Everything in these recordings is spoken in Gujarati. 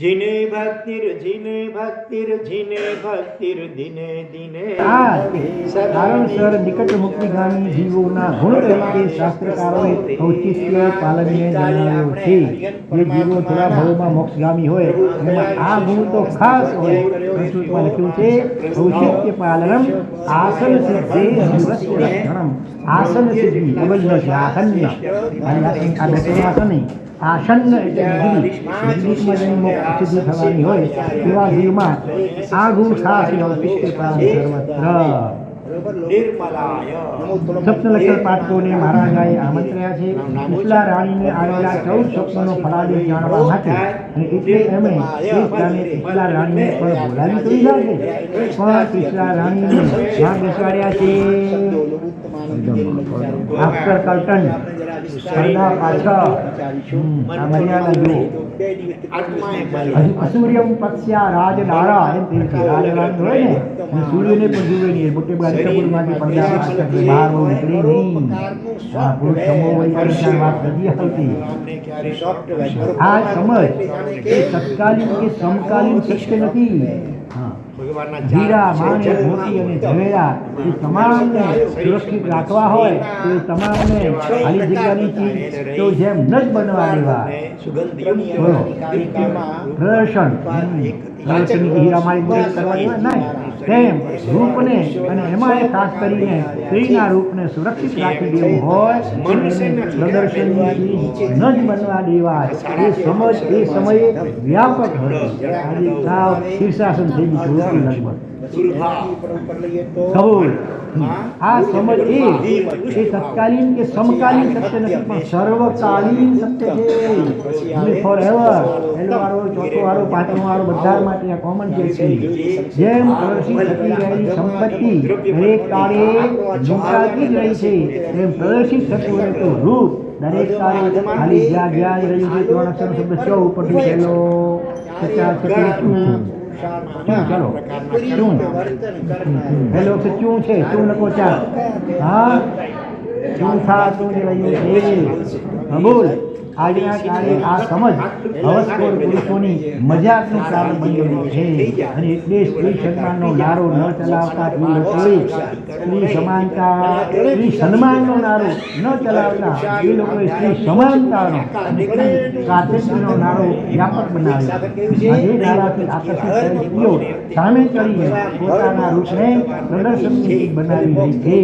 જીને ભક્તિર જીને ભક્તિર દિને દિને કારણસર નિકટ મુક્તિગામી જીવોના ગુણ તરીકે શાસ્ત્રકારોએ ઔચિત્ય પાલનને જણાવ્યો છે. જે જીવો થોડા ભાવમાં મોક્ષગામી હોય એમાં આ ગુણ તો ખાસ હોય. સંસ્કૃતમાં લખ્યું છે ઔચિત્ય પાલનમ આસન સિદ્ધે જીવસ્ય લક્ષણમ. આસન સિદ્ધિ ડબલ ન છે, આસન આ બેસવાનું આસન નહીં, આસન એટલે ઇંગ્લિશમાં જેની મોક્ષ સિદ્ધિ થવાની હોય તેવા જીવમાં આ ગુણ ખાસ ઔચિત્ય પાલન સર્વત્ર. સપ્તલક્ષણ પાઠકોને મહારાજાએ આમંત્ર્યા છે. કુશલા રાણીને આવેલા 14 સ્વપ્નોનો ફલાદેશ જાણવા માટે, અને એટલે એમણે એ સ્થાને કુશલા રાણીને પણ બોલાવી તો લીધા છે, પણ કુશલા રાણીને જ્યાં બેસાડ્યા છે આફ્ટર કર્ટન પડદા પાછળ. આ મર્યાદા જુઓ. અસૂર્યમ પશ્યા રાજદારા એમ કહે છે. રાજદારા હોય ને અને સૂર્યને પણ જુએ નહીં. મોટે ભાગે કપૂરમાંથી પડદા પાછળ બહાર બહુ નીકળે નહીં. આ પુરુષ સમૂહ વૈચારિકની વાત નથી આવતી. આ સમજ એ તત્કાલીન કે સમકાલીન સત્ય નથી. હીરા, માણેક, મોતી અને ઝવેરા એ તમામને સુરક્ષિત રાખવા હોય તો એ તમામને ખાલી જગ્યાની ચીજ તો જેમ ન જ બનવા દેવા. પ્રદર્શન હીરા મારી મદદ કરવા દેવા નહીં. તેમ રૂપને અને એમાં ખાસ કરીને સ્ત્રીના રૂપને સુરક્ષિત રાખી દેવું હોય પ્રદર્શનની ચીજ ન જ બનવા દેવા. એ સમજ એ સમયે વ્યાપક હતી. આજે સાવ શીર્ષાસન થઈ ગયું લગભગ. કબૂલ. આ સમજ એ તત્કાલીન કે સમકાલીન સત્ય નથી, પણ સર્વકાલીન સત્ય છે. Forever. પહેલો વાળો, ચોથો વાળો, પાંચમો વાળો બધા માટે આ કોમન છે. જેમ પ્રદર્શિત થતી રહેલી સંપત્તિ દરેક કાળે ઝુંકાતી જ રહી છે, તેમ પ્રદર્શિત થતું રહેતું રૂપ દરેક કાળે ખાલી જ્યાં જ્યાં રહ્યું છે. 3 અક્ષરનો શબ્દ ચો ઉપરથી પહેલો ચલો ચૂં. પહેલો અક્ષર ચૂં છે. ચૂં લખો 4. હા, ચૂં થતું જ રહ્યું છે. કબૂલ. આજના કાળે આ સમજ હવસખોર પુરુષોની મજાકનું કારણ બની ગયું છે, અને એટલે સ્ત્રી સન્માનનો નારો ન ચલાવતા લોકોએ સ્ત્રી સન્માનનો નારો ન ચલાવતા એ લોકોએ સ્ત્રી સમાનતાનો અને સ્ત્રી સ્વાતંત્ર્યનો નારો વ્યાપક બનાવ્યો. એ નારાથી આકર્ષિત થયેલી સ્ત્રીઓ સામે ચડીને પોતાના રૂપને પ્રદર્શનની બનાવી રહી છે,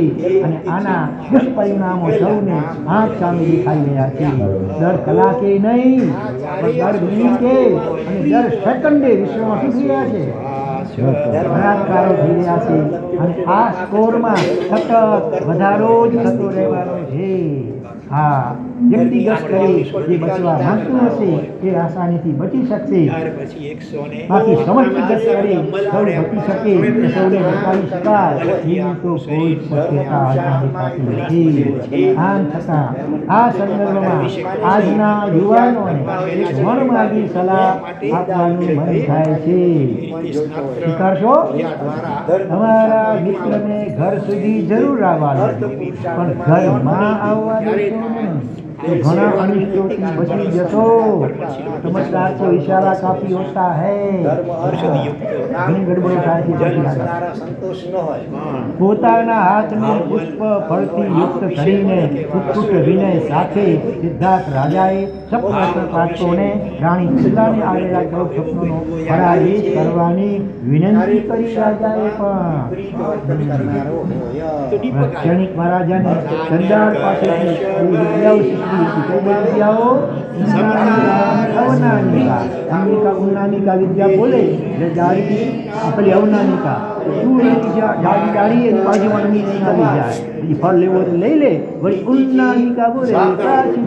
અને આના દુષ્પરિણામો સૌને આંખ સામે દેખાઈ રહ્યા છે. દર કલાકે નહીં, પણ દર મિનિટે અને દર સેકન્ડે વિશ્વમાં શું થઈ રહ્યા છે? બળાત્કારો થઈ રહ્યા છે, અને આ સ્કોરમાં સતત વધારો જ થતો રહેવાનો છે. હા, વ્યક્તિગત સ્તરે જે બચવા માંગતું હશે એ આસાનીથી બચી શકશે. બાકી સમષ્ટિગત સ્તરે સૌ બચી શકે કે સૌને બચાવી શકાય એની તો કોઈ શક્યતા નથી. આમ છતાં આ સંદર્ભમાં આજના યુવાનોને એક વણમાગી સલાહ આપવાનું મન થાય છે. સ્વીકારશો? તમારા મિત્રને ઘર સુધી જરૂર આવવા દો, પણ ઘરમાં આવવા દેશો નહીં तो घना अनिष्टों की बची जसो. समझदार को इशारा काफी होता है. घनी गड़बड़ो પોતાના હાથને પુષ્પ ફળથી યુક્ત કરીને ઉત્કૃષ્ટ વિનય સાથે સિદ્ધાર્થ રાજાએ સપ્તલક્ષણ પાઠકોને રાણી કુશલાને આવેલા 14 સ્વપ્નોનો ફળાદેશ કરવાની વિનંતી કરી. રાજાએ પણ ક્ષણિક મહારાજાને ચંડાળ પાસેથી વિદ્યાઓ શીખવી હતી. કઈ વિદ્યાઓ? અવનાનિકા. ઉન્નાનિકા વિદ્યા બોલે એટલે જાળી પેલી અવનાનિકા શું જાડી એની બાજુમાં નમી નહીં આવી જાય. પછી ફળ લેવો તો લઈ લે. વળી ઉન્નાનિકા બોલે પાછી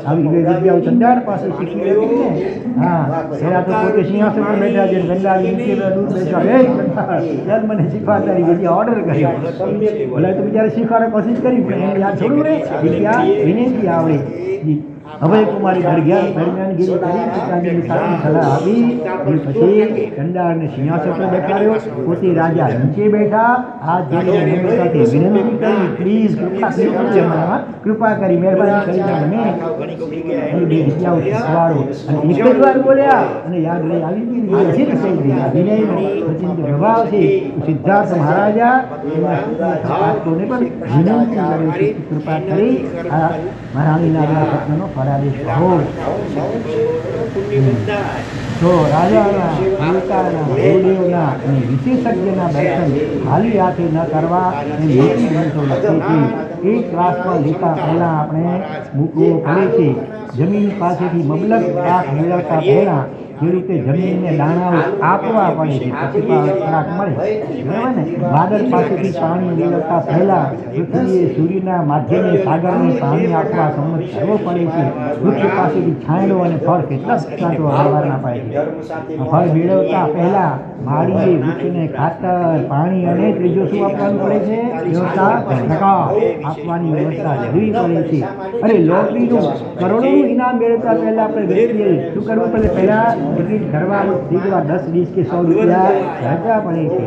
આવી વિદ્યાઓ ચંડાળ પાસે શીખી હતી ને. હા, પેલા તો પોતે સિંહાસન પર બેઠા છે, ગંગાળ નીચે દૂર બેઠા. એ ચાલ મને શીખવાડતા વિદ્યા ઓર્ડર કર્યો. ભલે તો બિચારે શીખવાડે કોશિશ કરી, પણ એને યાદ થોડું રહે વિદ્યા વિનયથી આવડે. અભયકુમારી દરમિયાનગીરી કરી પિતાજીની સાચી સલાહ આપી. એ પછી ચંડાળને સિંહાસન પર બેઠાડ્યો, પોતે રાજા નીચે બેઠા. હાથ જોડીને નમ્રતાથી વિનંતી કરી, પ્લીઝ કૃપા કરી મહેરબાની કરીને મને એ બે વિદ્યાઓ શીખવાડો. અને એક જ વાર બોલ્યા અને યાદ રહી આવી સિદ્ધ થઈ ગઈ. આ વિનયનો પ્રચંડ પ્રભાવ છે. સિદ્ધાર્થ મહારાજા શાસ્ત્રોને પણ વિનંતી કરે છે, કૃપા કરી આ મહારાણીના રત્નનો ફળાદેશ કહો. તો રાજાના, દેવતાના, ગુરુદેવના અને વિશેષજ્ઞના દર્શન ખાલી હાથે ન કરવા એ મોટી ગ્રંથો લખે છે. એક ક્લાસમાં લેતા પહેલાં આપણે મૂકવો પડે છે. જમીન પાસેથી મબલક પાક મેળવતા પહેલાં જે રીતે જમીનને દાણાઓ આપવા પડે છે પછી ખોરાક મળે, બરાબર ને? વાદળ પાસેથી પાણી મેળવતા પહેલા પૃથ્વીએ સૂર્યના માધ્યમે સાગરને પાણી આપવા સંમત કરવો પડે છે. વૃક્ષ પાસેથી છાંયડો અને ફળ કેટલા દૃષ્ટાંતો વ્યવહારના પાડે છે. ફળ મેળવતા પહેલા માળીએ વૃક્ષને ખાતર, પાણી અને ત્રીજો શું આપવાનું પડે છે? વ્યવસ્થા આપવાની વ્યવસ્થા જરૂરી પડે છે. અરે લોટરીનું કરોડોનું ઇનામ મેળવતા પહેલા આપણે વ્યક્તિએ શું કરવું પડે? પહેલા ટિકિટ કરવા 10, 20 કે 100 રૂપિયા ખર્ચા પડે છે.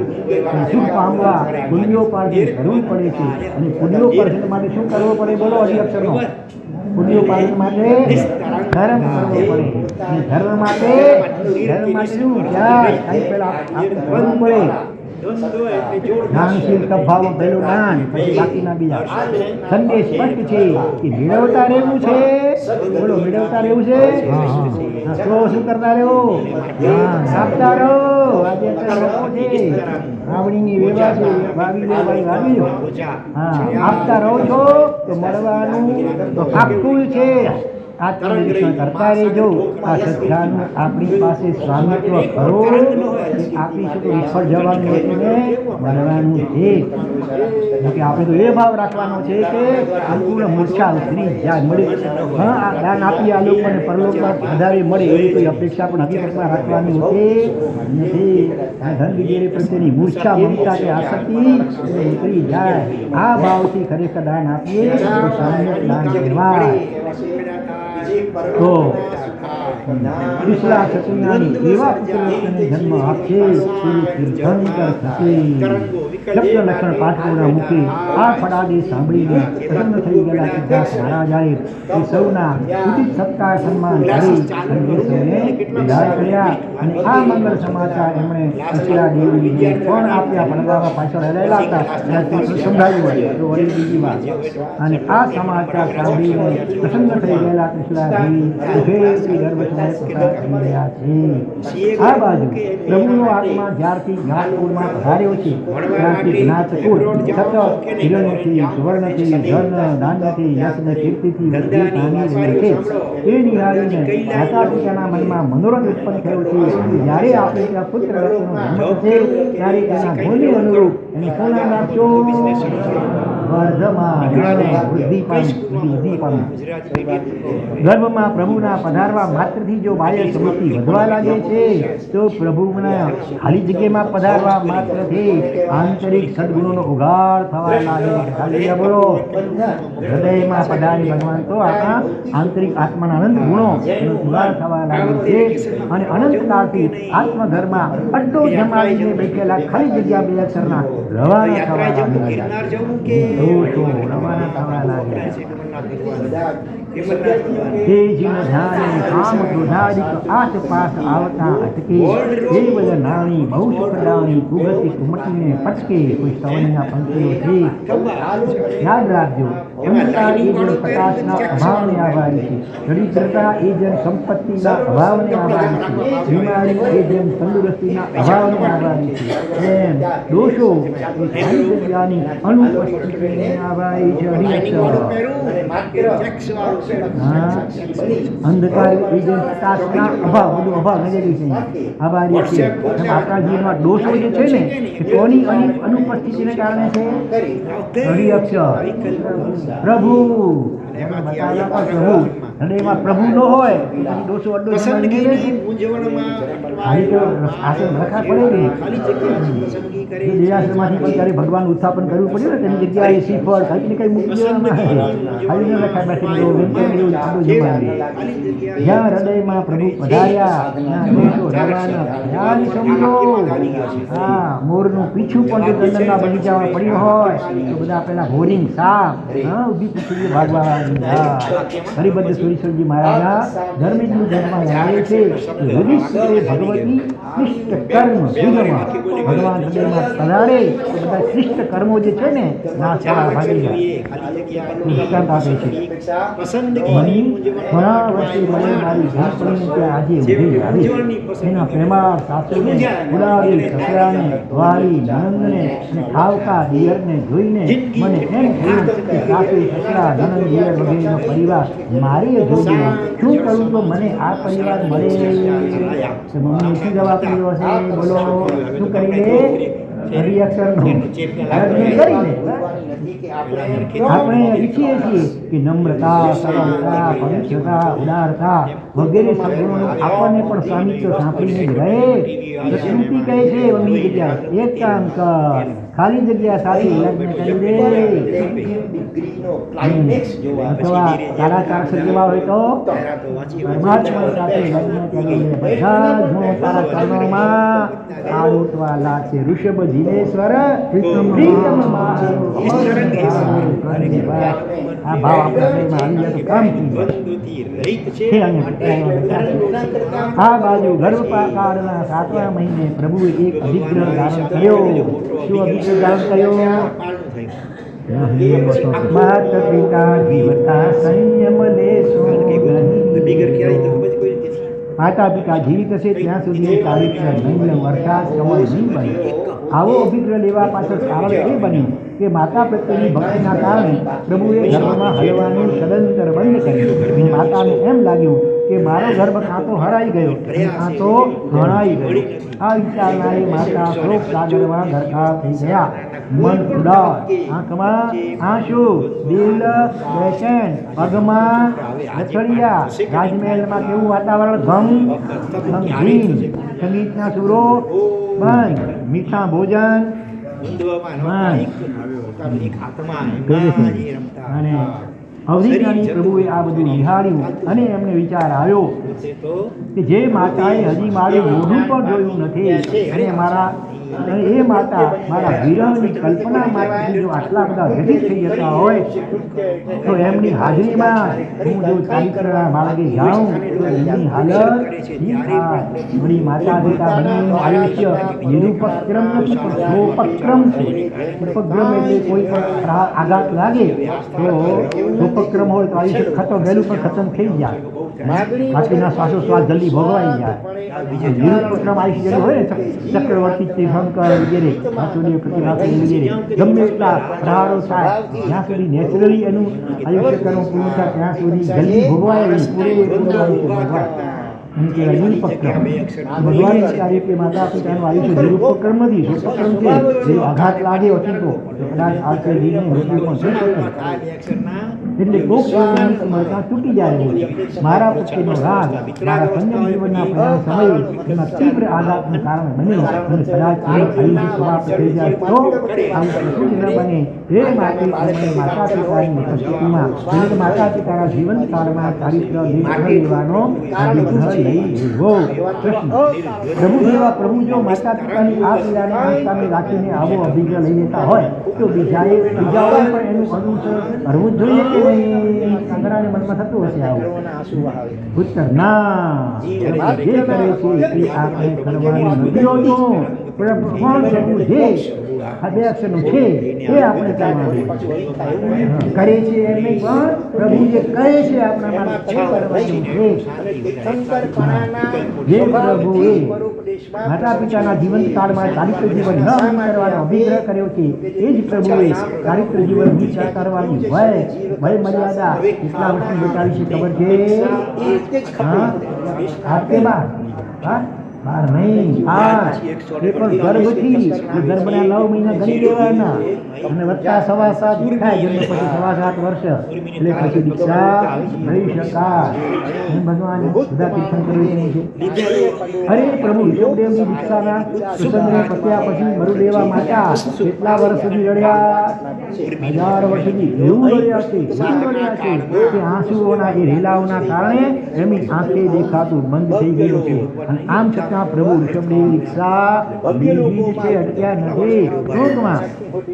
સુખ પામવા પુણ્યો પાર્જન કરવું પડે છે. અને પુણ્યો પાર્જન માટે શું કરવું પડે? બોલો અઢી અક્ષરનો. પુણ્યો પાર્જન માટે ધર્મ કરવો પડે. અને ધર્મ માટે શું? ત્યાં પહેલા આપણે કરવું પડે. દાનશીલ ભાવ પહેલું દાન, પછી બાકીના બીજા. સંદેશ સ્પષ્ટ છે કે મેળવતા રહેવું છે. બોલો, મેળવતા રહેવું છે. શું કરતા રહો? આપતા રહો. આજે આવડીની વેવા છે, વાવી લો. આપતા રહો છો તો મળવાનું તો આપતું છે. આત્મનિરીક્ષણ કરતા રહેજો. આ સત્યાનું આપણી પાસે સ્વામિત્વ કરો. આપીશું તો વિફળ જવાનું હતું ને મળવાનું છે. આપણે તો એ ભાવ રાખવાનો છે કે સંપૂર્ણ મૂર્છા ઉતરી જાય, મળે. આ દાન આપી આ લોકોને પરલોકમાં વધારે મળે એવી કોઈ અપેક્ષા પણ હકીકતમાં રાખવાની હોતી નથી. ધન વિગેરે પ્રત્યેની મૂર્છા, મમતા કે આસક્તિ ઉતરી જાય. આ ભાવથી ખરેખર દાન આપીએ તો સામ્યક દાન કહેવાય. તો ત્રિશલા ચતુર્નાની એવા પુત્રને જન્મ આપશે તીર્થંકર થશે. શબ્દ લક્ષણ પાઠકોના મુખે આ ફળાદે સાંભળીને પ્રસન્ન થઈ ગયેલા સિદ્ધાર્થ મહારાજાએ એ સૌના ઉચિત સત્કાર સન્માન કરી અને સૌને વિદાય કર્યા. અને આ મંગળ સમાચાર એમણે અચિરા દેવીને પણ આપ્યા. પડદામાં પાછળ રહેલા હતા સંભળાવ્યું હોય તો વળી બીજી વાત. અને આ સમાચાર સાંભળીને પ્રસન્ન થઈ ગયેલા ત્રિશલા દેવી ગર્ભ સમય પસાર થઈ રહ્યા છે. આ બાજુ પ્રભુનો આત્મા જ્યારથી જ્ઞાતકુળમાં પધાર્યો છે ત્યારથી જ્ઞાતકુળ સતત હિરણ્યથી, સુવર્ણથી, ધન, ધાન્યથી, યશને, કીર્તિથી વૃદ્ધિ પામી રહી છે. એ નિહાળીને માતા પિતાના મનમાં મનોરથ ઉત્પન્ન થયો છે. જ્યારે આપણે ત્યાં પુત્ર રત્નનો જન્મ થશે ત્યારે તેના ગુણને અનુરૂપ એને શું નામ આપશો? વર્ધમાન, વૃદ્ધિ પામી. ગર્ભમાં પ્રભુના પધારવા માત્રથી જો બાહ્ય સમૃદ્ધિ વધવા લાગે છે તો પ્રભુના ખાલી જગ્યામાં પધારવા માત્રથી આંતરિક સદગુણોનો ઉગાર થવા લાગે. ખાલી બોલો, હૃદયમાં પધારી ભગવાન તો આપણા આંતરિક આત્માના અનંત ગુણો ઉગાર થવા લાગે છે. અને અનંતકાળથી આત્મઘરમાં અડ્ડો જમાવીને બેઠેલા ખાલી જગ્યા બે અક્ષરના રવાના થવા લાગ્યા. રવાના થવા લાગ્યા. તેજીનો ધ્યાન કામ ક્રોધાદિક આસપાસ આવતા અટકે. એ બધા નાણી બહુ સુખદાણી કુગતી કુમટીને પટકે. કોઈ સવનના પંક્તિઓ છે, યાદ રાખજો. અંધકાર એ જન પ્રકાશના અભાવને આભારી છે. દરિદ્રતા એ જન સંપત્તિના અભાવને આભારી છે. બીમારી એ જન તંદુરસ્તીના અભાવને આભારી છે. એમ દોષો એ ખાલી જગ્યાની અનુપસ્થિતિને આભારી છે. અંધકાર વિજય પ્રકાશના અભાવ, બધું અભાવ નજરી છે. આભારી છે. આપણા જીવનમાં દોષો જે છે ને એ કોની અનુપસ્થિતિને કારણે છે? અક્ષર પ્રભુ પ્રભુ હૃદયમાં પ્રભુ ન હોય તો પછી ડોસો અડ્ડો જમાડીને પસંદગીની બેસે. મૂંઝવણમાં ખાલી તો આસન રખા પડે ને. ખાલી જગ્યાની પસંદગી કરે જો દેરાસરમાંથી પણ ત્યારે ભગવાન ઉત્થાપન કરવું પડ્યું ને તેની જગ્યાએ શ્રીફળ કંઈક ને કંઈક મૂકી દેવામાં આવે. ખાલી ન રખાય બેઠી રહો, વેચાઈ રહ્યું, અડ્ડો જમાડી. ખાલી જગ્યા જ્યાં હૃદયમાં પ્રભુ પધાર્યા ત્યાં દોષો રવાના ખ્યાલ સમજો. હા, મોરનું પીછું પણ જો દંડના બગીચામાં પડ્યું હોય તો બધા પેલા હોરિંગ સાપ ઊભી પીછું ભાગવા હરિભદ્ર સુરેશ્વરજી મહારાજના ધર્મજીનું ધર્મમાં આવે છે કે હરિશ્વરે ભગવતી શિષ્ટ કર્મ વિગમાં. ભગવાન હૃદયમાં પધારે તો બધા શિષ્ટ કર્મો જે છે ને નાશ થવા ભાગી જાય. દૃષ્ટાંત આપે છે. પસંદગીની ઘણા વર્ષે મને મારી ભૂલપણીને ત્યાં આજે ઊભી આવી એના પ્રેમાળ સાસુને ઉડાવેલ સસરાને વારી નણંદને અને ખાવતા દિયરને જોઈને મને એમ થયું કે સાસુ સસરા નણંદ દિયર વગેરેનો પરિવાર મારે જોઈએ. શું કરું તો મને આ પરિવાર મળે? તો મમ્મીએ શું જવાબ કર્યો હશે? બોલો, શું કરી લે? હરિઅક્ષરનો યજ્ઞ કરી લે. આપણે ઈચ્છીએ છીએ કે નમ્રતા, સરળતા, પવિત્રતા, ઉદારતા વગેરે સદગુણોનું આપણને પણ સાનિધ્ય સાંભળીને જ રહે. તો શ્રુતિ કહે છે એમની જગ્યાએ એક કામ કર, ખાલી જગ્યા સાથે યજ્ઞ કરી દે. અથવા તારા ચારસો જેવા હોય તો પરમાત્મા સાથે યજ્ઞ કરી દે. બધા જ હું તારા ચરણોમાં આ લૂંટવા લાગશે. ઋષભ જીનેશ્વર પ્રીતમ આ ભાવ આપણા હૃદયમાં આવી જાય તો કામ છે. આ બાજુ ગર્ભકાળના 7મા મહિને પ્રભુએ એક અભિગ્રહ ધારણ કર્યો. શું અભિગ્રહ ધારણ કર્યો? માત પિતા જીવતા સંયમ લેશો નહીં. માતા પિતા જીવિત હશે ત્યાં સુધી ચારિત્ર નહીં, વરસાદ કમળ નહીં બને. આવો અભિગ્રહ લેવા પાછળ કારણ એ બન્યું કે માતા પ્રત્યેની ભક્તિના કારણે પ્રભુએ ગર્ભમાં હલવાનું સદંતર બંધ કર્યું. માતાને એમ લાગ્યું કે મારો ગર્ભ કાં તો હરાઈ ગયો કાં તો હણાઈ ગયો. આ વિચારનારી માતા શોક સાગરમાં ગરકા થઈ ગયા. મન ઉદાસ, આંખમાં આંસુ, દિલ બેચેન, પગમાં લથડિયા. રાજમહેલમાં કેવું વાતાવરણ? ગમગીન. સંગીતના સુરો બંધ, મીઠા ભોજન અને અવધિજ્ઞાની પ્રભુએ આ બધું નિહાળ્યું અને એમને વિચાર આવ્યો કે જે માતાએ હજી મારું મોઢું પણ જોયું નથી અને એ માતા મારા વિરહની કલ્પના માટે જો આટલા બધા વ્યથિત થઈ જતા હોય તો એમની હાજરીમાં હું જો ચારિત્રના માર્ગે જાઉં તો એમની હાલત મારી માતા પિતા બંનેનું આયુષ્ય નિરુપક્રમ નથી પણ સોપક્રમ છે. ઉપક્રમ એટલે કોઈ પણ આઘાત લાગે તો ઉપક્રમ હોય તો આયુષ્ય ખતમ વહેલું પણ ખતમ થઈ જાય. બાકીના શ્વાસોશ્વાસ જલ્દી ભોગવાઈ જાય. નિરુપક્રમ આયુષ્ય જેવું હોય ને ચક્રવર્તી શંકર વગેરે વાસુદેવ પ્રતિભાસી વગેરે ગમે એટલા પ્રહારો થાય જ્યાં સુધી નેચરલી એનું આયુષ્ય કર્મ પૂરું થાય ત્યાં સુધી જલ્દી ભોગવાય પૂરેપૂરું આયુષ્ય ભોગવાય. એમ કહેવાય નિરુપક્રમ. ભગવાન વિચારે કે માતા પિતાનું આયુષ્ય નિરુપક્રમ નથી, સુપક્રમ છે. જે આઘાત લાગે અતીતો તો કદાચ આવશે જીવને મૃત્યુ પણ થઈ શકે. એટલે કોક મળતા તૂટી જાય. મારા પ્રત્યેનો રાગ મારા સંયમ જીવનના પરિણામ સમયે એમાં તીવ્ર આઘાતનું કારણ બની અને કદાચ આયુષ્ય સમાપ્ત થઈ જાય તો આયુષ્ય શું ન બને તે માટે માતા પિતાની ઉપસ્થિતિમાં માતા પિતાના જીવનકાળમાં ચારિત્ર લેવાનો અભિગ્રહ લઈ લેવો. પ્રશ્ન: પ્રભુ જો માતા પિતાની આ પીડાને આસ્થાને રાખીને આવો અભિગ્રહ લઈ લેતા હોય તો બીજાઓએ પણ એનું અનુસરણ કરવું જ જોઈએ કે નહીં? કાંગરાને મનમાં થતું હશે આવું? ઉત્તર: ના. જે કરે છે એ આપણે કરવાનું નથી હોતું, પણ કોણ કરવું જે અક્ષરનું છે એ આપણે કરવાનું કરે છે એમને પણ પ્રભુ જે કહે છે આપણા માટે કરવાનું છે. જે પ્રભુએ માતા પિતાના જીવનકાળમાં ચારિત્ર જીવન ન કરવાનો અભિગ્રહ કર્યો છે એ જ પ્રભુએ ચારિત્ર જીવન કરવાની ભય મર્યાદા કેટલા વર્ષની બતાવી છે ખબર છે? હા, 12 નહીં, 8 એ પણ ગર્ભથી એ ગર્ભના 9 મહિના ગણી લેવાના અને વત્તા 7.5 થાય જન્મ પછી 7.5 વર્ષ એટલે પછી દીક્ષા લઈ શકાય. ભગવાન બધા તીર્થંકરો છે. અરે પ્રભુ ઋષભદેવની દીક્ષાના પ્રસંગને પત્યા પછી મરુદેવા માતા કેટલા વર્ષ સુધી રડ્યા? 1000 વર્ષ સુધી એવું રડ્યા છે, એવું રડ્યા છે કે આંસુઓના એ રેલાઓના કારણે એમની આંખે દેખાતું બંધ થઈ ગયું છે. અને આમ છતાં પ્રભુ ઋષભદેવ દીક્ષા લીધી જ છે, અટક્યા નથી. ટૂંકમાં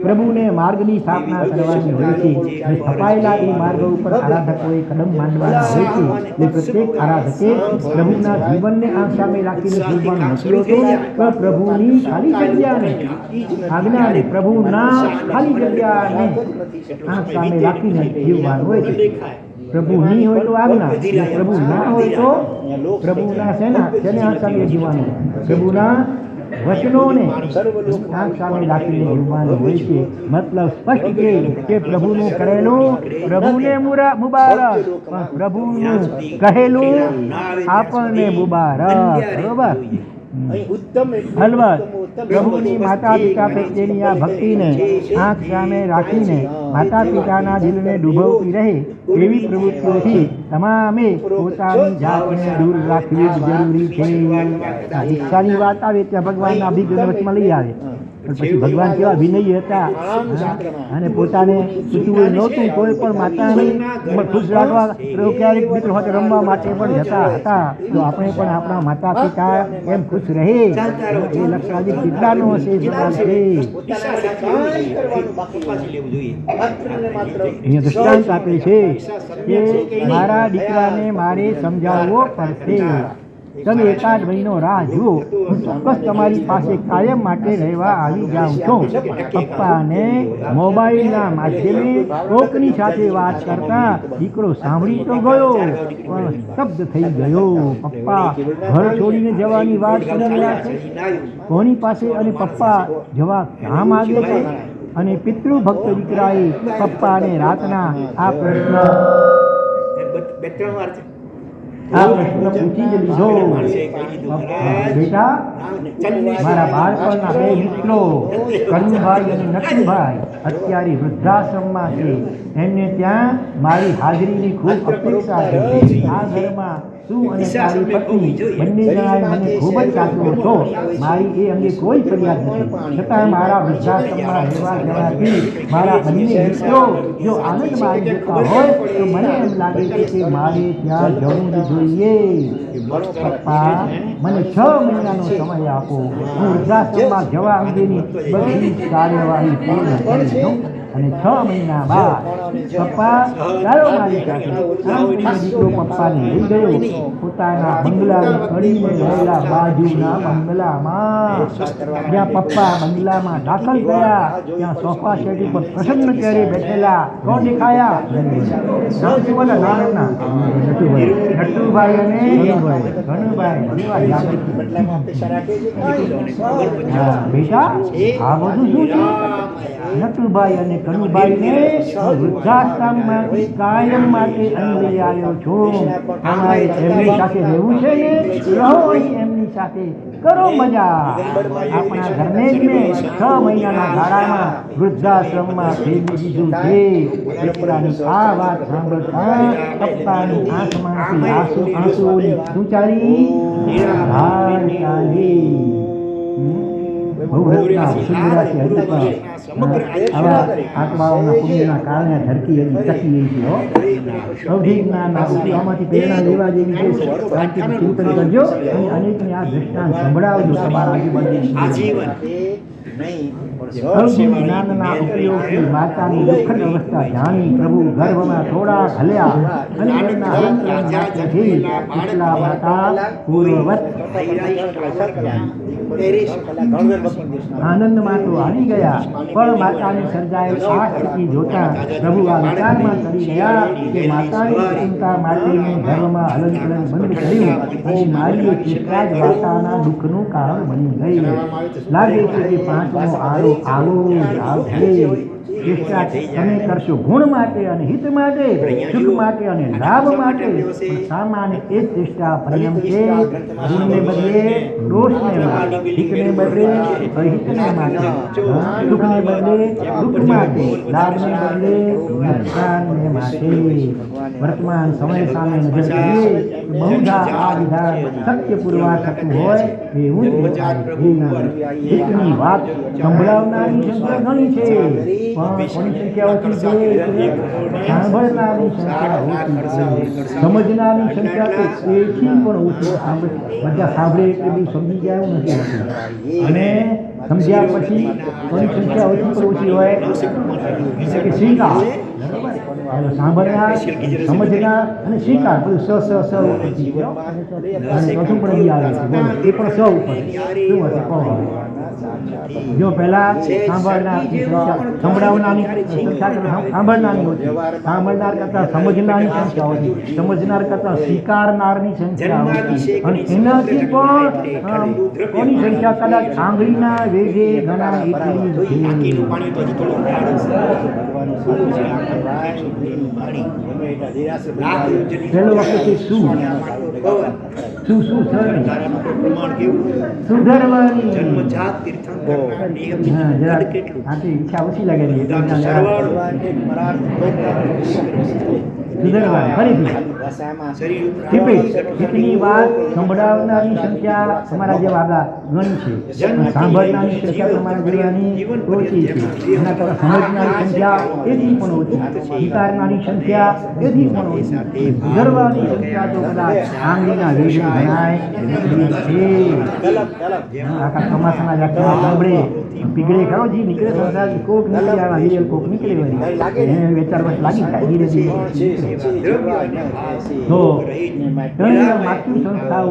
પ્રભુને માર્ગની સ્થાપના કરવાની હોય છે અને સ્થપાયેલા એ માર્ગ ઉપર આરાધકોએ કદમ માંડવાના હોય છે. એટલે પ્રત્યેક આરાધકે પ્રભુના જીવનને આંખ સામે રાખીને જીવવાનું નથી હોતું, પણ પ્રભુની ખાલી જગ્યાને આજ્ઞાને પ્રભુના ખાલી જગ્યાને આંખ સામે રાખીને જીવવાનું હોય છે. પ્રભુ નહીં હોય તો આજ્ઞા, પ્રભુ ના હોય તો પ્રભુના સેના આંખ સામે જીવવાનું, પ્રભુના વચનોને આંખ સામે રાખીને જીવવાનું હોય છે. મતલબ સ્પષ્ટ કે પ્રભુનું કરેલું પ્રભુને મુબારક, પણ પ્રભુનું કહેલું આપણને મુબારક. બરોબર? અલબત્ત પ્રભુની માતા પિતા પ્રત્યેની આ ભક્તિને આંખ સામે રાખીને માતા પિતાના દિલને ડૂબવતી રહે એવી પ્રવૃત્તિઓથી તમામે પોતાની જાતને દૂર રાખવી જ જરૂરી છે. દીક્ષાની વાત આવે ત્યાં ભગવાનના અભિગમ વચમાં લઈ આવે, પણ પછી ભગવાન કેવા વિનયી હતા અને પોતાને પૂછવું નહોતું. કોઈ પણ માતાને ખુશ રાખવા ક્યારેક મિત્રો સાથે રમવા માટે પણ જતા હતા. તો આપણે પણ આપણા માતા પિતા એમ ખુશ રહે એ લક્ષાધિક કેટલાનો હશે અહીંયા દૃષ્ટાંત આપે છે કે મારા દીકરાને મારે સમજાવવો પડશે. તમે એકાદ મહિનો રાહ જુઓ, હું ચોક્કસ તમારી પાસે કાયમ માટે રહેવા આવી જાઉં છું. પપ્પાને મોબાઈલના માધ્યમે કોકની સાથે વાત કરતા દીકરો સાંભળી તો ગયો પણ સ્તબ્ધ થઈ ગયો. પપ્પા ઘર છોડીને જવાની વાત કરી રહ્યા છે, કોની પાસે? અને પપ્પા જવા ક્યાં માગે છે? અને પિતૃભક્ત દીકરાએ પપ્પાને રાતના આ પ્રશ્ન પૂછી જ લીધો. બેટા, મારા બાળપણના 2 મિત્રો કનુભાઈ અને નટુભાઈ અત્યારે વૃદ્ધાશ્રમમાં છે. એમને ત્યાં મારી હાજરીની ખૂબ અપેક્ષા છે. આ ઘરમાં તું અને તારી પત્ની બંને જણાએ મને ખૂબ જ સાચવો છો. મારી એ અંગે કોઈ ફરિયાદ નથી, છતાં મારા વૃદ્ધાશ્રમમાં રહેવા જવાથી મારા બંને મિત્રો જો આનંદ માણી જતા હોય તો મને એમ લાગે છે કે મારે ત્યાં જવું જ જોઈએ. પપ્પા, મને 6 મહિનાનો સમય આપો. હું વૃદ્ધાશ્રમમાં જવા અંગેની બધી કાર્યવાહી પૂર્ણ કરી દઉં અને 6 મહિના બાદ પપ્પા ચાલો મારી સાથે. આમ દીકરો પપ્પાને લઈ ગયો પોતાના બંગલાની કડીને રહેલા બાજુના બંગલામાં. જ્યાં પપ્પા બંગલામાં દાખલ થયા ત્યાં સોફા સેટ ઉપર પ્રસન્ન ચહેરે બેઠેલા કોણ દેખાયા? નટુભાઈ અને ઘનુભાઈ. બેટા, આ બધું શું છે? નટુભાઈ અને કનુભાઈને વૃદ્ધાશ્રમમાંથી કાયમ માટે અહીં લઈ આવ્યો છું. તમારે એમની સાથે રહેવું છે ને? રહો અહીં એમની સાથે, કરો મજા. આપણા ઘરને જ મેં 6 મહિનાના ગાળામાં વૃદ્ધાશ્રમમાં ફેરવી દીધું છે. દીકરાની આ વાત સાંભળતા પપ્પાની આંખમાંથી આંસુઓની સુચારી ધાર ચાલી. બહુ રચના સુંદરા છે. હજુ પણ આવા આત્માઓના પુણ્યના કારણે ધરતી હજી ટકી રહી છે. સૌથી જ્ઞાનના આમાંથી પ્રેરણા લેવા જેવી છે. શાંતિથી ચિંતન કરજો અને અનેકને આ દ્રષ્ટાંત સંભળાવજો તમારા આજુબાજુ. સૌથી જ્ઞાનના ઉપયોગથી માતાની દુઃખદ અવસ્થા જાણી પ્રભુ ગર્ભમાં થોડા હલ્યા અને એમના હલનચલનથી કેટલા માતા પૂર્વવત આનંદમાં તો આવી ગયા, પણ માતાની સર્જાયેલ આ સ્થિતિ જોતા પ્રભુ આ વિચારમાં કરી ગયા કે માતાની ચિંતા માટે મેં ગર્ભમાં હલનચલન બંધ કર્યું અને મારી ચિંતા જ માતાના દુઃખનું કારણ બની ગઈ. લાગે છે કે 5મો આરો આવો જ આવશે. ચેષ્ટા તમે કરશો ગુણ માટે અને હિત માટે, સુખ માટે અને લાભ માટે. પણ સામાન્ય એ જ ચેષ્ટા પરિણમ છે ગુણને બદલે દોષને માટે, હિતને બદલે અહિતને માટે, સુખને બદલે દુઃખ માટે, લાભને બદલે નુકસાનને માટે. વર્તમાન સમય સામે નજર કરીએ બહુધા આ વિધાન સત્ય પુરવાર થતું હોય એવું હિતની વાત સંભળાવનારની સંખ્યા ઘણી છે, પણ કોની સંખ્યા ઓછી છે? સાંભળનારની સંખ્યા ઓછી છે. સમજનારની સંખ્યા તો એથી પણ ઓછી. બધા સાંભળે એટલે બી સમજી જાય એવું નથી હોતું. અને સમજ્યા પછી કોની સંખ્યા ઓછી પણ ઓછી હોય કે સ્વીકાર. સાંભળનાર, સમજનાર અને સ્વીકાર બધું સ ઉપરથી છે. અને ચોથું પણ બી આવે છે, બોલો એ પણ સ ઉપર શું હશે કહો. જો પહેલા સાંભળનારની સંખ્યા, સંભળાવનારની સંખ્યા સાંભળનારની ઓછી, સાંભળનાર કરતાં સમજનારની સંખ્યા ઓછી, સમજનાર કરતાં સ્વીકારનારની સંખ્યા ઓછી. અને એનાથી પણ કોની સંખ્યા કદાચ આંગળીના વેગે ઘણા એટલી છે. પહેલો વખત છે શું સુધરવાની. ઈચ્છા ઓછી લાગે છે ફરીથી વાત સંભળાવનારની સંખ્યા તમારા જેવા આગળ ઘણી છે, સાંભળનારની સંખ્યા તમારા જેવાની ઓછી છે. એના કરતાં સમજનારી સંખ્યા એથી પણ ઓછી, સ્વીકારનારી સંખ્યા એથી પણ ઓછી, સુધરવાની સંખ્યા તો કદાચ આંગળીના વેગે ગણાય છે. આખા ચોમાસાના જાતમાં સાંભળે પીગળે ખરો જી નીકળે સંસાર કોક નીકળી આવ્યા હિરેલ કોક નીકળે વળી વેચાર વર્ષ લાગી થાય ધીરે ધીરે. તો માતૃ સંસ્થાઓ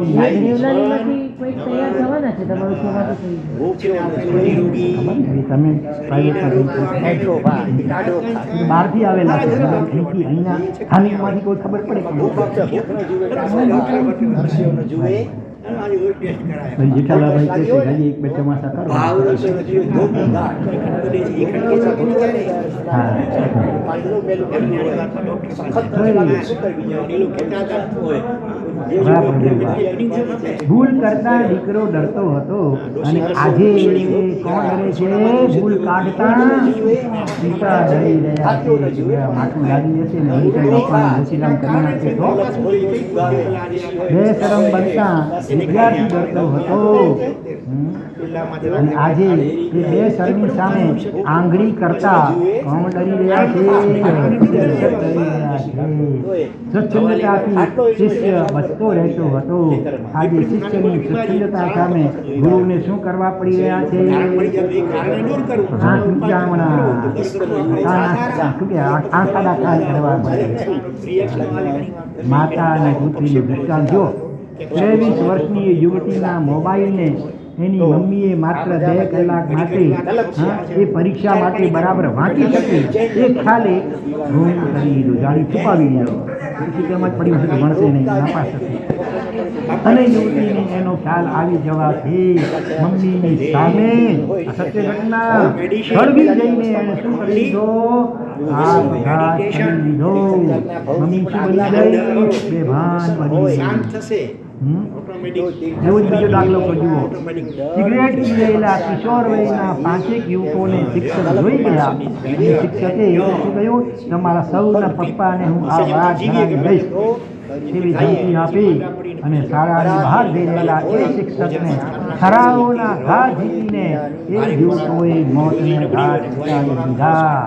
તમે બહારથી આવેલા છે, અહીંથી અહીંના સ્થાનિકમાંથી કોઈ ખબર પડે જેઠાલાલભાઈ કે હજી એક બે ચોમાસા કરો. ભૂલ કરતા દીકરો ડરતો હતો અને આજે કોણ ડરે છે? ભૂલ કાઢતા પિતા ડરી રહ્યા છે. માથું લાગી જશે ને રસીલામ કરી નાખશે તો બેશરમ બનતા વિદ્યાર્થી ડરતો હતો. અને આજે એ બે શરમી સામે આંગળી કરતા કોણ ડરી રહ્યા છે? સ્વચ્છંદતાથી શિષ્ય બચતો રહેતો હતો. આજે શિષ્યની સ્વચ્છંદતા સામે ગુરુને શું કરવા પડી રહ્યા છે? આંખાડા કાલ કરવા પડે. માતા અને પુત્રીનું દૃષ્ટાંત જો 23 વર્ષની યુવતીના મોબાઈલને એની મમ્મીએ માત્ર 2 કલાક માટે એ પરીક્ષા માટે બરાબર વાંચી શકી એ ખ્યાલે ગુમ કરી દીધો, જાળી છુપાવી દીધો. પછી તેમાં જ પડી હશે ભણશે નહીં, નાપાસ થશે. અને યુવતીને એનો ખ્યાલ આવી જવાથી મમ્મીની સામે સત્ય ઘટના સળગી જઈને એને શું કરી દીધો? આપઘાત કરી દીધો. મમ્મી શું બની ગઈ? બેભાન બની ગઈ. એવો જ બીજો દાખલો જુઓ. સિગરેટ પી રહેલા કિશોર વયના 5 યુવકોને શિક્ષક જોઈ ગયા. શિક્ષકે શું કહ્યું? તમારા સૌના પપ્પાને હું આ વાત જણાવી દઈશ એવી ધમકી આપી અને શાળાની બહાર જઈ રહેલા એ શિક્ષકને ખરાઓના ઘા ઝીકીને એ યુવકોએ મોતને ઘાટ ઉતારી દીધા.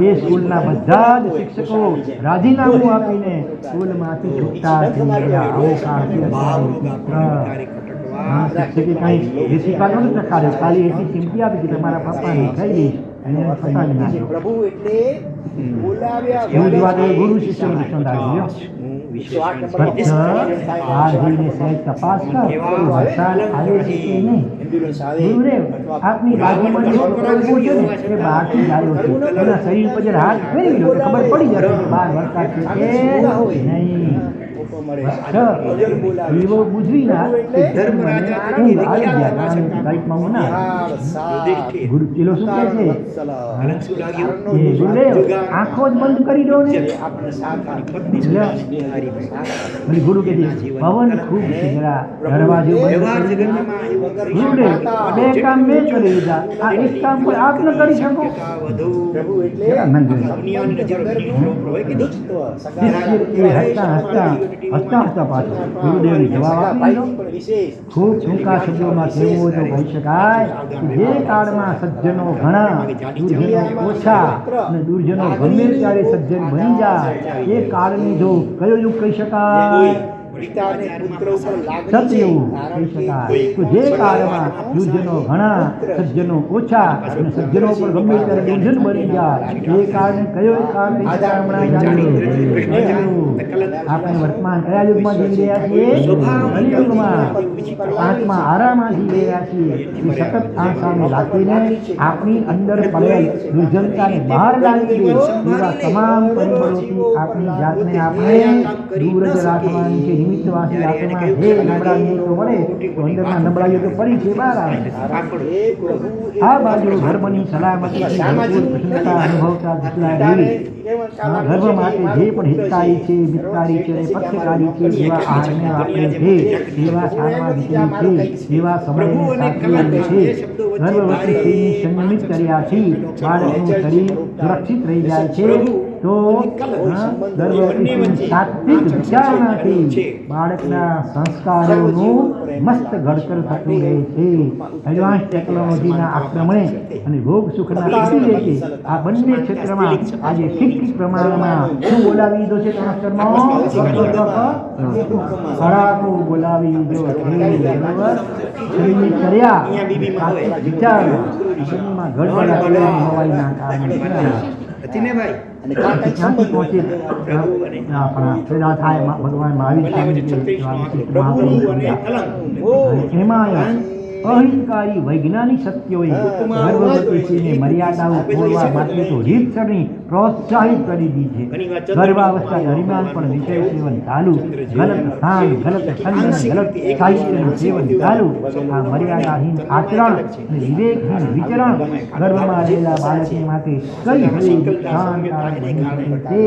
એ સ્કૂલના બધા જ શિક્ષકો રાજીનામું આપીને સ્કૂલમાંથી છૂટતા થઈ ગયા. શિક્ષકે કઈ દેશીકા નહોતું ચખાડ્યો, ખાલી એટલી ચીમકી આપી કે તમારા પપ્પાને ખાઈ દઈશ અને ફસાવી નાખ્યો. એવું જ વાત ગુરુ શિષ્યનો દૃષ્ટાંત આવ્યો. તપાસ કર વરસાદ આવે છે કે નહીં. ગુરુદેવ આપની બાજુમાં છે ને એ બહારથી આવ્યો છે, એના શરીર પર જરા હાથ ફેરવી લો તો ખબર પડી જશે કે બહાર વરસાદ છે કે નહીં. એવો બુજવીના ધર્મ ઊંઘ આવી ગયા લાઈટમાં હું ના ગુરુ પેલો શું કહે છે કે ગુરુદેવ આંખો જ બંધ કરી દો ને એટલે ગુરુ કહે છે પવન ખૂબ છે જરા દરવાજો બંધ કરી દો ગુરુદેવ બે કામ મેં કરી લીધા આ એક કામ કોઈ આપ ન કરી શકો હસતા પાછો ગુરુદેવને જવાબ આપી ખૂબ ટૂંકા શબ્દોમાં કહેવું તો કહી શકાય કે જે કાળમાં સજ્જનો ઘણા દુર્જનો ઓછા અને દુર્જનો ગમે ત્યારે સજ્જન બની જાય એ કાળને જો કયો યુગ કહી શકાય સતયુગ કહી શકાય તો જે કાળમાં દુર્જનો ઘણા સજ્જનો ઓછા અને સજ્જનો પર ગમે ત્યારે દુર્જન બની જાય એ કાળને કયો કાળ કહી શકાય હમણાં આપણે વર્તમાન કયા યુગમાં જીવી રહ્યા છીએ કલિયુગમાં આત્મા આરામાં જીવી રહ્યા છીએ સતત આ સામે રાખીને આપણી અંદર પડેલ દુર્જનતાને બહાર લાવી દે એવા તમામ પરિબળોથી આપણી જાતને આપણે દૂર જ રાખવાની છે નિમિત્તવાસી આત્મા જે નબળાઈઓ તો મળે તો અંદરના નબળાઈઓ તો પડી છે બહાર આવે આ બાજુ ધર્મની સલામતી પ્રસન્નતા અનુભવતા જેટલા ધર્મ માટે જે પણ હિતકારી છે મિતકારી છે પક્ષકારી છે એવા આહારને આપણે છે એવા સારવા દીકરી છે એવા સમયને સાચવી છે ગર્ભવતી સ્ત્રીને સંયમિત કર્યાથી બાળકનું શરીર સુરક્ષિત રહી જાય છે તો ગર્ભવતી સાત્વિક વિચારણાથી બાળકના સંસ્કારોનું મસ્ત ઘડતર થતું રહે છે એડવાન્સ ટેકનોલોજીના આક્રમણે અને ભોગ સુખના અતિરેકે આ બંને ક્ષેત્રમાં આજે ઠીક પ્રમાણમાં શું બોલાવી દીધો છે ખરાકો બોલાવી દીધો છે બરાબર કર્યા વિચારમાં ગડબડ હોવાના કારણે ક્યાંથી પહોંચે આપણા થાય ભગવાન મહાવીર એમાં અહિંકારી વૈજ્ઞાનિક સત્યોએ ગર્ભવતીને મર્યાદાઓ ખોલવા માટે તો રીતસરની પ્રોત્સાહિત કરી દીધી છે ગર્ભાવસ્થા દરમિયાન પણ વિષય સેવન ચાલુ ગલત સ્થાન ગલત છંદ ગલત સાહિત્યનું સેવન ચાલુ આ મર્યાદાહીન આચરણ અને વિવેકહીન વિચરણ ગર્ભમાં રહેલા બાળકને માટે કઈ હળી નુકસાનકારક બની શકે છે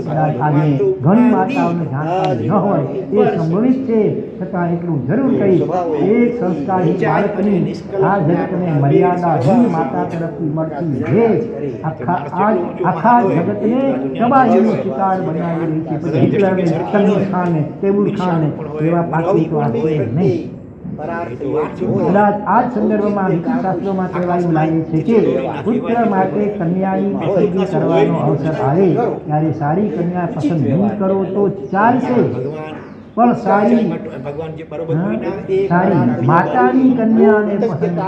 કદાચ આજે ઘણી માતાઓને જાણકારી ન હોય એ સંભવિત છે છતાં એટલું જરૂર કહી એક સંસ્કારી બાળકની આ જગતને મર્યાદાહીન માતા તરફથી મળતી ભેટ આખા જગતને તબાહીનો શિકાર બનાવી રહી છે પછી હિટલરને સલમાન ખાનને તૈમૂર ખાનને એવા પાકી તો આપશે નહીં કદાચ આ જ સંદર્ભમાં નીતિશાસ્ત્રોમાં કહેવાયું લાગે છે કે પુત્ર માટે કન્યાની પસંદગી કરવાનો અવસર આવે ત્યારે સારી કન્યા પસંદ નહીં કરો તો ચાલશે પણ સારી માતાની કન્યાને પસંદ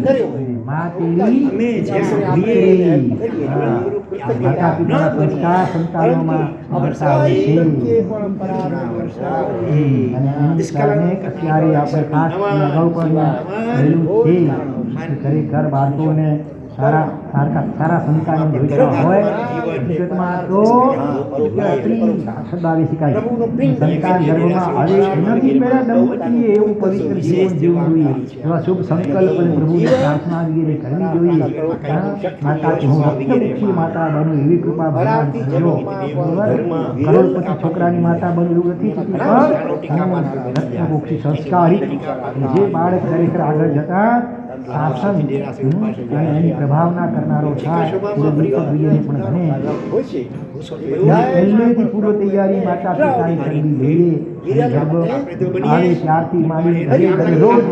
કરજો માતા પિતાના સંસ્કાર સંતાનોમાં મળતા હોય છે અને એની કારણે અત્યારે આપણે ખાસ અગાઉ પણ કહેલું છે ખરેખર બાળકોને સારા સંતાનો જોઈતા હોય હકીકતમાં તો શબ્દ આવી શકાય સંતાન ગર્ભમાં આવે એનાથી પહેલા દંપતીએ એવું પવિત્ર જીવન જીવવું જોઈએ એવા શુભ સંકલ્પ અને પ્રભુની પ્રાર્થના વગેરે કરવી જોઈએ માતા હું રક્તમુખી માતા બનું એવી કૃપા ભગવાન કરજો કરોડપતિ છોકરાની માતા બનું એવું નથી થતી પણ રક્તમુખી સંસ્કારિત જે બાળક ખરેખર આગળ જતા શાસન અને એની પ્રભાવના કરનારો થાય પણ ઘણે પહેલેથી પૂર્વ તૈયારી માતા પિતાએ કરવી જોઈએ ગર્ભ આવે ત્યારથી માંડી રોજ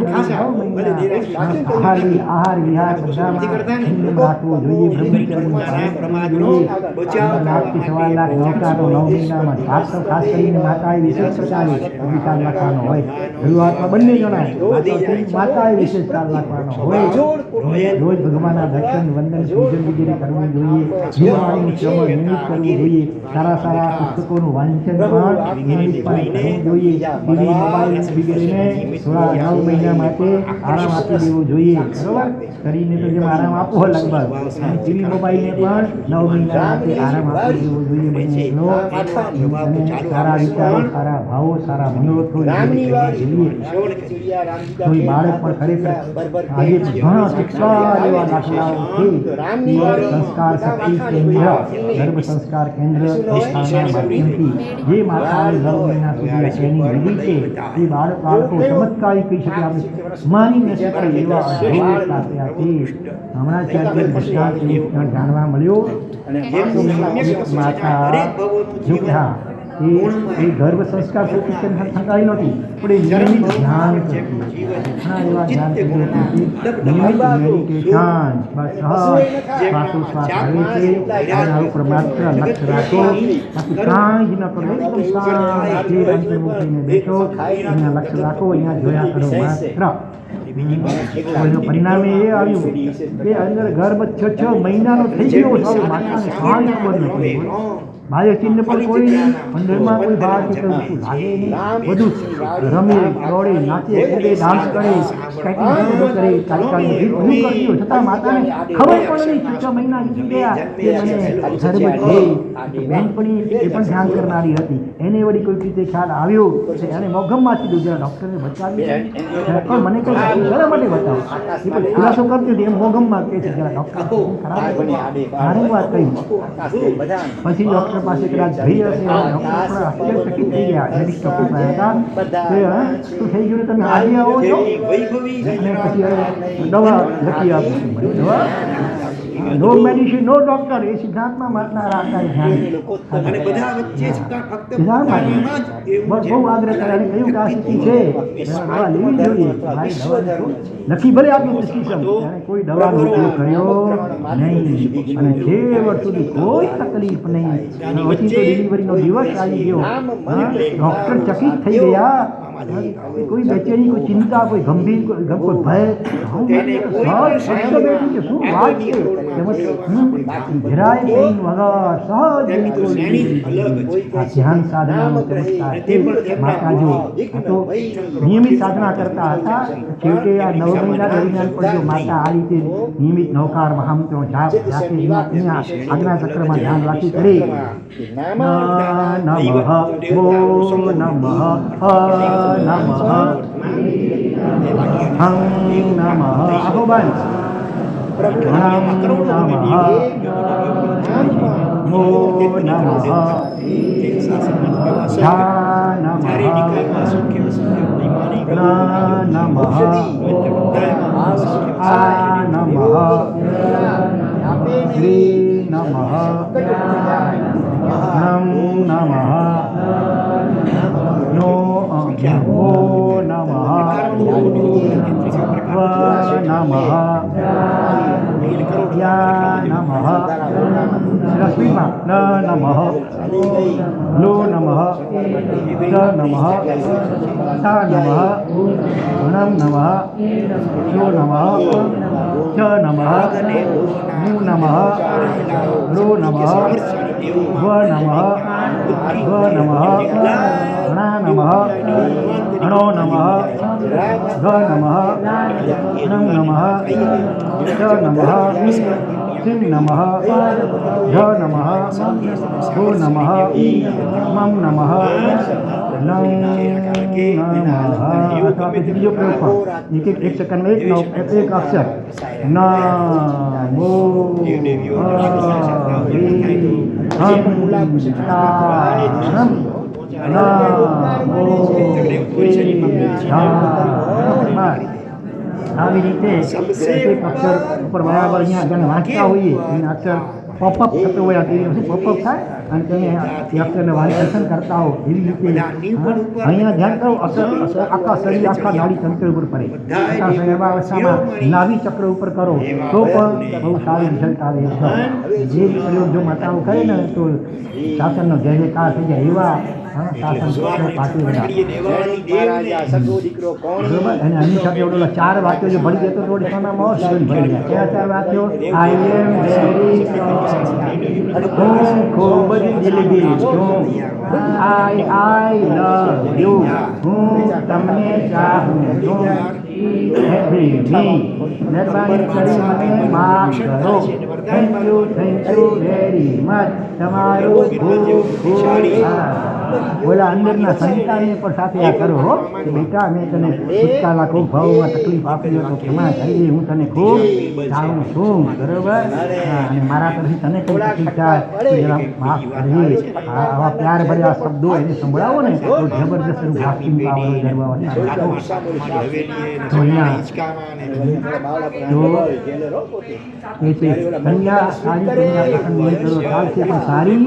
આહાર વિહાર બધામાં રાખવો જોઈએ બ્રહ્મચર્યનું પાલન કરવું જોઈએ લાખથી 1.5 લાખ નૌકાનો 9 મહિનામાં ખાસ કરીને માતાએ વિશેષ પ્રકારે અધિકાર રાખવાનો હોય શરૂઆતમાં બંને જણાય માતાએ વિશેષ ખ્યાલ રાખવાનો કરવાનો હોય રોજ ભગવાનના દર્શન વંદન પૂજન વગેરે કરવું જોઈએ. જીવનનું શ્રવણ નિયમિત કરવું જોઈએ. સારા પુસ્તકોનું વાંચન પણ નિયમિતપણે કરવું જોઈએ. ટીવી મોબાઈલ વગેરેને થોડા 9 મહિના માટે આરામ આપી દેવો જોઈએ. બરોબર, શરીરને તો જેમ આરામ આપવો લગભગ, અને ટીવી મોબાઈલને પણ 9 મહિના માટે આરામ આપી દેવો જોઈએ. બને એટલો અને સારા વિચારો, સારા ભાવો, સારા મનોરથો જોઈએ. કોઈ બાળક પણ ખરેખર આજે ઘણા શિક્ષા એવા દાખલાઓ છે. સંસ્કાર શક્તિ કેન્દ્ર, ગર્ભ સંસ્કાર કેન્દ્ર સંસ્થાના માધ્યમથી જે માતાઓએ 9 મહિના સુધી ટ્રેનિંગ લીધી છે એ બાળકો ચમત્કારી કહી શકે, આપણે માની ન શકાય એવા અદ્ભુત આપ્યા છે. હમણાં ત્યાંથી દૃષ્ટાંત જાણવા મળ્યો. માતા હા એ ગર્ભ સંસ્કાર શક્તિ કેન્દ્ર સંકળાઈ નહોતી, પણ એ નિયમિત ધ્યાન કરતી હતી. ઘણા એવા ધ્યાન કરતી હતી, નિયમિત મેડિટેશન, બસ સહજ શ્વાસોશ્વાસ આવે છે એના ઉપર માત્ર લક્ષ્ય રાખો, બાકી કાંઈ જ ન કરો. એકદમ શાંતિ અંતર્મુખીને બેઠો, એના લક્ષ્ય રાખો, અહીંયા જોયા કરો માત્ર. કોઈનું પરિણામે એ આવ્યું કે અંદર ગર્ભ 6 મહિનાનો થઈ ગયો, માતાને કાંઈ ખબર નથી. બાહ્ય ચિહ્ન પણ કોઈ નહીં, અંદરમાં કોઈ બહાર નીકળતું લાગે નહીં, બધું રમે, દોડે, નાચે, કૂદે, ડાન્સ કરે, સ્કેટિંગ કરે, તાત્કાલિક ગીત બધું કર્યું, છતાં માતાને ખબર પણ નહીં 6 મહિના વીતી ગયા કે મને ગર્ભ છે. બેનપણી એ પણ ધ્યાન કરનારી હતી, એને વળી કોઈ રીતે ખ્યાલ આવ્યો તો એણે મોગમમાં કીધું, જરા ડૉક્ટરને બતાવી પણ મને કંઈ શા માટે બતાવો, એ પણ ખુલાસો કરતી હતી એમ મોગમમાં કહે છે, જરા ડૉક્ટર ખરાબ વાત કહી. પછી ડૉક્ટર પાસે કદાચ જઈ હશે, ડૉક્ટર પણ આશ્ચર્યચકિત થઈ ગયા. લેડીઝ ડૉક્ટર હતા શું થઈ ગયું, તમે આજે આવો છો? અને પછી દવા લખી આપું છું. દવા નો મેડિસિન નો ડૉક્ટર, એ સિદ્ધાંતમાં માનનારા હતા. બહુ આગ્રહ કરે અને કહ્યું કે આ સ્થિતિ છે, દવા લેવી જોઈએ. લખી ભલે આપી પ્રિસ્ક્રિપ્શન, એને કોઈ દવાનો ઉપયોગ કર્યો નહીં, અને છેવટ સુધી કોઈ તકલીફ નહીં. પછી તો ડિલિવરીનો દિવસ આવી ગયો, ડૉક્ટર ચકિત થઈ ગયા. કોઈ બેચેની, કોઈ ચિંતા, કોઈ ગંભીર, કોઈ ભય, શું વાત છે, જરાય પેઇન વગર સહજ ધ્યાન સાધનાનો ચમત્કાર છે. માતા જો તો નિયમિત સાધના કરતા હતા, છેવટે આ 9 મહિના દરમિયાન પણ જો માતા આ રીતે નિયમિત નવકાર મહામંત્રો જાપ જાતે અહીંયા આજ્ઞા ચક્રમાં ધ્યાન રાખી કરે. નમઃ ઓ નમઃ નમઃ હં નમઃ આખો બંધ. નમઃ મો નમઃ ધા નમઃ નમઃ આ નમઃ શ્રી નમઃ નમ નમઃ નો ઓ નમઃ વ નમઃ યા નમઃ રશ્મિમાં ન નમઃ લો નમઃ સ નમઃ સા નમઃ નમ નમઃ યો નમઃ ચ નમઃ મુ નમઃ રો નમઃ વ નમઃ વ નમઃ ગણા નમઃ ગણો નમઃ ગ નમઃ નમ નમઃ ચ નમઃ સિમ નમઃ ધ નમઃ ગો નમઃ મમ નમઃ નમ નમઃ. બીજો પ્રયોગ કરો, એક સેકન્ડમાં એક અક્ષર. નમો આવી રીતે એક અક્ષર ઉપર બરાબર અહીંયા જેને વાંચતા હોઈએ એને અક્ષર પોપઅપ થતો હોય, શું પોપઅપ થાય અને તમે એ અક્ષરને વાંચન કરતા હો એવી રીતે અહીંયા ધ્યાન કરો. અક્ષર આખા શરીર, આખા નાડી તંત્ર ઉપર પડે. અવસ્થામાં નાભી ચક્ર ઉપર કરો તો પણ બહુ સારું રિઝલ્ટ આવે છે. જે પ્રયોગ જો માતાઓ કરે ને તો શાસનનો જયકાર થઈ જાય એવા શાસન પત્ર પાટી રહ્યા મહારાજા સગો દીકરો કોણ બરોબર. અને આની સાથે ઓલો 4 વાક્યો જો ભણી જતો થોડી સોનામાં ઓર ભરી ગયા. કયા 4 વાક્યો? આઈ એમ વેરી હું ખૂબ જ દિલગીર છું. આઈ લવ યુ હું તમને ચાહું છું. મહેરબાની કરી મને માફ કરો. Thank you very much. તમારું ખૂબ ખૂબ આભાર. બોલા અંદરના સંતાનને પણ સાથે આ કરો હો કે બેટા મેં તને ભૂતકાળના ખૂબ ભાવમાં તકલીફ આપી હોય તો ક્ષમા કરી હું તને ખૂબ ચાહું છું. બરોબર. અને મારા તરફથી તને કોઈ તકલીફ થાય તો જરા માફ કરવી. આવા પ્યાર ભર્યા શબ્દો એને સંભળાવો ને તો જબરદસ્ત એનું ગ્રાફિંગ પાવર ગરબાવા તો એ છે કન્યા સારી કન્યા પસંદ નહીં કરો ચાલશે પણ સારી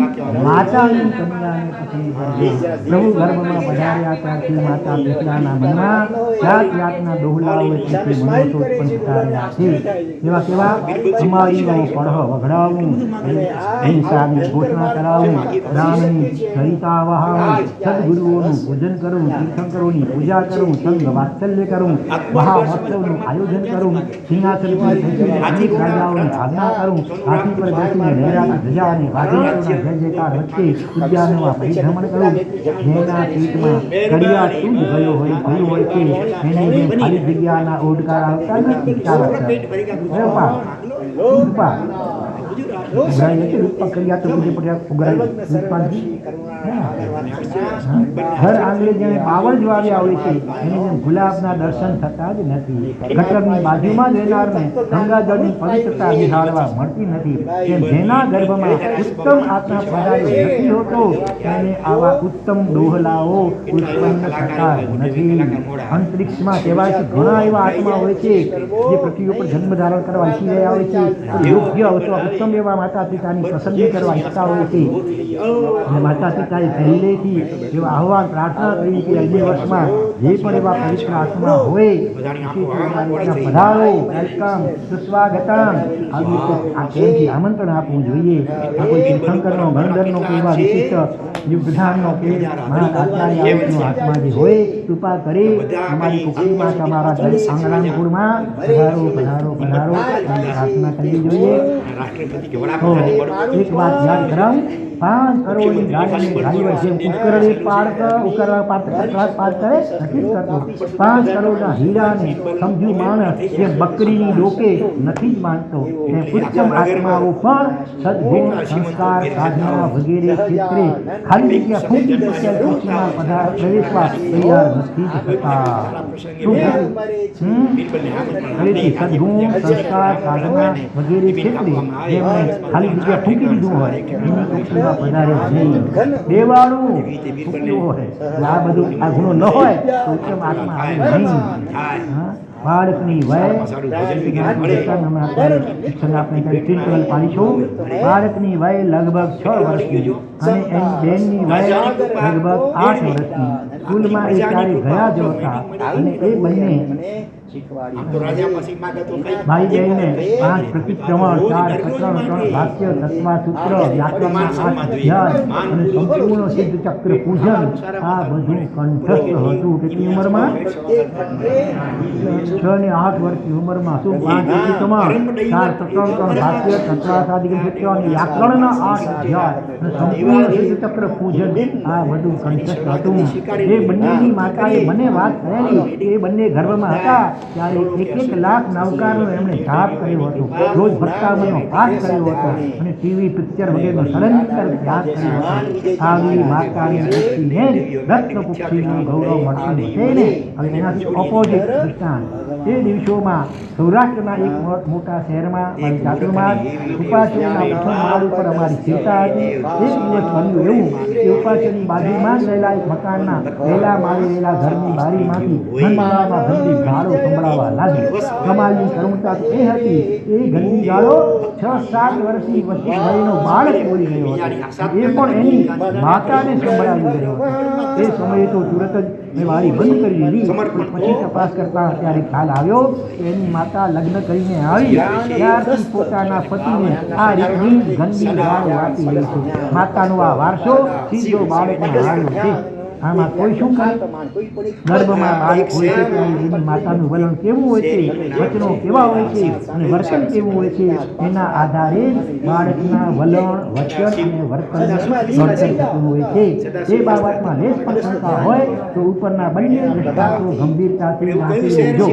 માતાની કન્યાને પસંદ કરજો. પ્રભુ ગર્ભમાં પધાર્યા ત્યારથી માતા પિતાના મનમાં જાત જાતના ડોહલાઓ તેથી મનોતો ઉત્પન્ન થતા રહ્યા છે. એવા કેવા અમારીનો પડહ વઘડાવું, અહિંસાની ઘોષણા કરાવું, રામની સરિતા વહાવું, સદગુરુઓનું પૂજન કરવું, તીર્થંકરોની પૂજા કરવું, સંગ વાત્સલ્ય કરવું, મહામહોત્સવનું આયોજન કરવું, સિંહાસન પર બેસીને અનેક રાજાઓની આજ્ઞા કરું, હાથી પર બેસીને લહેરાતા ધજા અને વાજિંત્રોના જય જયકાર વચ્ચે ઉદ્યાનોમાં પરિભ્રમણ કરું. જેના પેટમાં કડિયા તું જ ગયો હોય છે એને જેમ ખાલી જગ્યાના ઓડકાર આવતા નથી ચાલક હર આંગળે જેને બાવળ જ વાવ્યા હોય છે એને જેમ ગુલાબના દર્શન થતા જ નથી. ગટરની બાજુમાં જ રહેનારને ગંગાજળની પવિત્રતા નિહાળવા મળતી નથી. તેમ જેના ગર્ભમાં ઉત્તમ આત્મા પધાર્યો નથી હોતો તેને આવા ઉત્તમ ડોહલાઓ ઉત્પન્ન થતા નથી. અંતરિક્ષમાં કહેવાય ઘણા એવા આત્મા હોય છે જે પૃથ્વી ઉપર જન્મ ધારણ કરવા ઈચ્છી રહ્યા હોય છે. યોગ્ય અથવા ઉત્તમ એવા માતા પિતાની પસંદગી કરવા ઈચ્છતા હોય છે. અને માતા પિતાએ પહેલેથી એવા આહવાન પ્રાર્થના કરી કે 2 વર્ષમાં જે પણ એવા પવિત્ર આત્મા હોય પધારો, વેલકમ, સુસ્વાગતમ આવી રીતે આ પ્રેમથી આમંત્રણ આપવું જોઈએ. આ કોઈ તીર્થંકરનો ગણધરનો કોઈ એવા વિશિષ્ટ યુગધાનનો કે મહાન આચાર્યનો આત્મા જે હોય કૃપા કરી અમારી કુકડીમાં તમારા આંગણાંકુળમાં પધારો પધારો પધારો પ્રાર્થના કરવી જોઈએ. એક વાત યાદ કરાવું, 5 કરોડની ગાડીની ડ્રાઈવર જેમ ઉપકરણે પાર કરે નથી કરતો. 5 કરોડના હીરાને સમજુ માણસ જે બકરીની ડોકે નથી જ માનતો. એ ઉત્તમ આત્માઓ પણ સદગુણ સંસ્કાર સાધના વગેરે ક્ષેત્રે ખાલી જગ્યા ફૂંકી દર્શન પૃથ્વીમાં પ્રવેશવા તૈયાર નથી જ થતા. સદગુણ સંસ્કાર સાધના વગેરે ક્ષેત્રે જેમણે ખાલી જગ્યા ફૂંકી દીધું હોય એની પૃથ્વીમાં પધારે નહીં. દેવાળું ફૂક્યું હોય આ બધું આ ગુણો ન હોય તો ઉત્તમ આત્મા આવે નહીં. બાળકની વય શિક્ષણ આપણે ટ્રીટમેન્ટ પાડીશું. બાળકની વય લગભગ 6 વર્ષની અને એની બહેનની વય લગભગ 8 વર્ષની. સ્કૂલમાં એ ત્યારે ગયા જ હતા અને એ બંને ભાઈ બહેનને 5 પ્રતિક્રમણ, 4 પ્રકરણ, 3 ભાષ્ય, તત્વાસૂત્ર, વ્યાકરણના 8 અધ્યાય અને સંપૂર્ણ સિદ્ધ ચક્ર પૂજન આ બધું કંઠસ્થ હતું. કેટલી ઉંમરમાં? 6 અને 8 વર્ષની ઉંમરમાં. શું 5 પ્રતિક્રમણ, 4 પ્રકરણ, 3 ભાષ્ય, તત્વાસાદિક સૂત્ર અને વ્યાકરણના 8 અધ્યાય અને સંપૂર્ણ સિદ્ધ ચક્ર પૂજન આ બધું કંઠસ્થ હતું. એ બંનેની માતાએ મને વાત કરેલી. એ બંને ગર્ભમાં હતા ત્યારે 1 લાખ નવકારનો એમણે જાપ કર્યો હતો, રોજ ભક્તાવનનો પાઠ કર્યો હતો અને ટીવી પિક્ચર વગેરેનો સદંતર ત્યાગ કર્યો હતો. આવી માતાની દ્રષ્ટિને રત્ન કુક્ષીનું ગૌરવ મળતું છે ને. હવે એનાથી ઓપોઝિટ દૃષ્ટાંત એ દિવસોમાં સૌરાષ્ટ્રના એક મોટા શહેરમાં મારી ચાતુર્માસ ઉપાસનના પ્રથમ માળ ઉપર અમારી ચિંતા હતી. એક દિવસ બન્યું એવું કે ઉપાસનની બાજુમાં જ રહેલા એક મકાનના પહેલા માળે રહેલા ઘરની બારીમાંથી ઘંટામાં ગંદી ગાળો સંભળાવા લાગી. કમાલની કરુણતા એ હતી એ ગંદી ગાળો 6-7 વર્ષની વયનો બાળક બોલી ગયો હતો. એ પણ એની માતાને સંભળાવી ગયો હતો. એ સમયે તો તુરત જ મેં બારી બંધ કરી દીધી. પછી તપાસ કરતા ત્યારે ખ્યાલ આવ્યો કે એની માતા લગ્ન કરીને આવી ત્યારથી પોતાના પતિને આ રીતની ગંદી ગાળો આપી રહી છે. માતાનો આ વારસો સીધો બાળકને આવ્યો છે. આમાં કોઈ શું કરે? ગર્ભમાં બાળક હોય છે ત્યારે એની માતાનું વલણ કેવું હોય છે, વચનો કેવા હોય છે અને વર્તન કેવું હોય છે, એના આધારે બાળકના વલણ, વચન અને વર્તનનું ઘડતર થતું હોય છે. તે બાબતમાં લેશ પણ શંકા હોય તો ઉપરના બંને દ્રષ્ટાંતો ગંભીરતાથી વાંચી લેજો.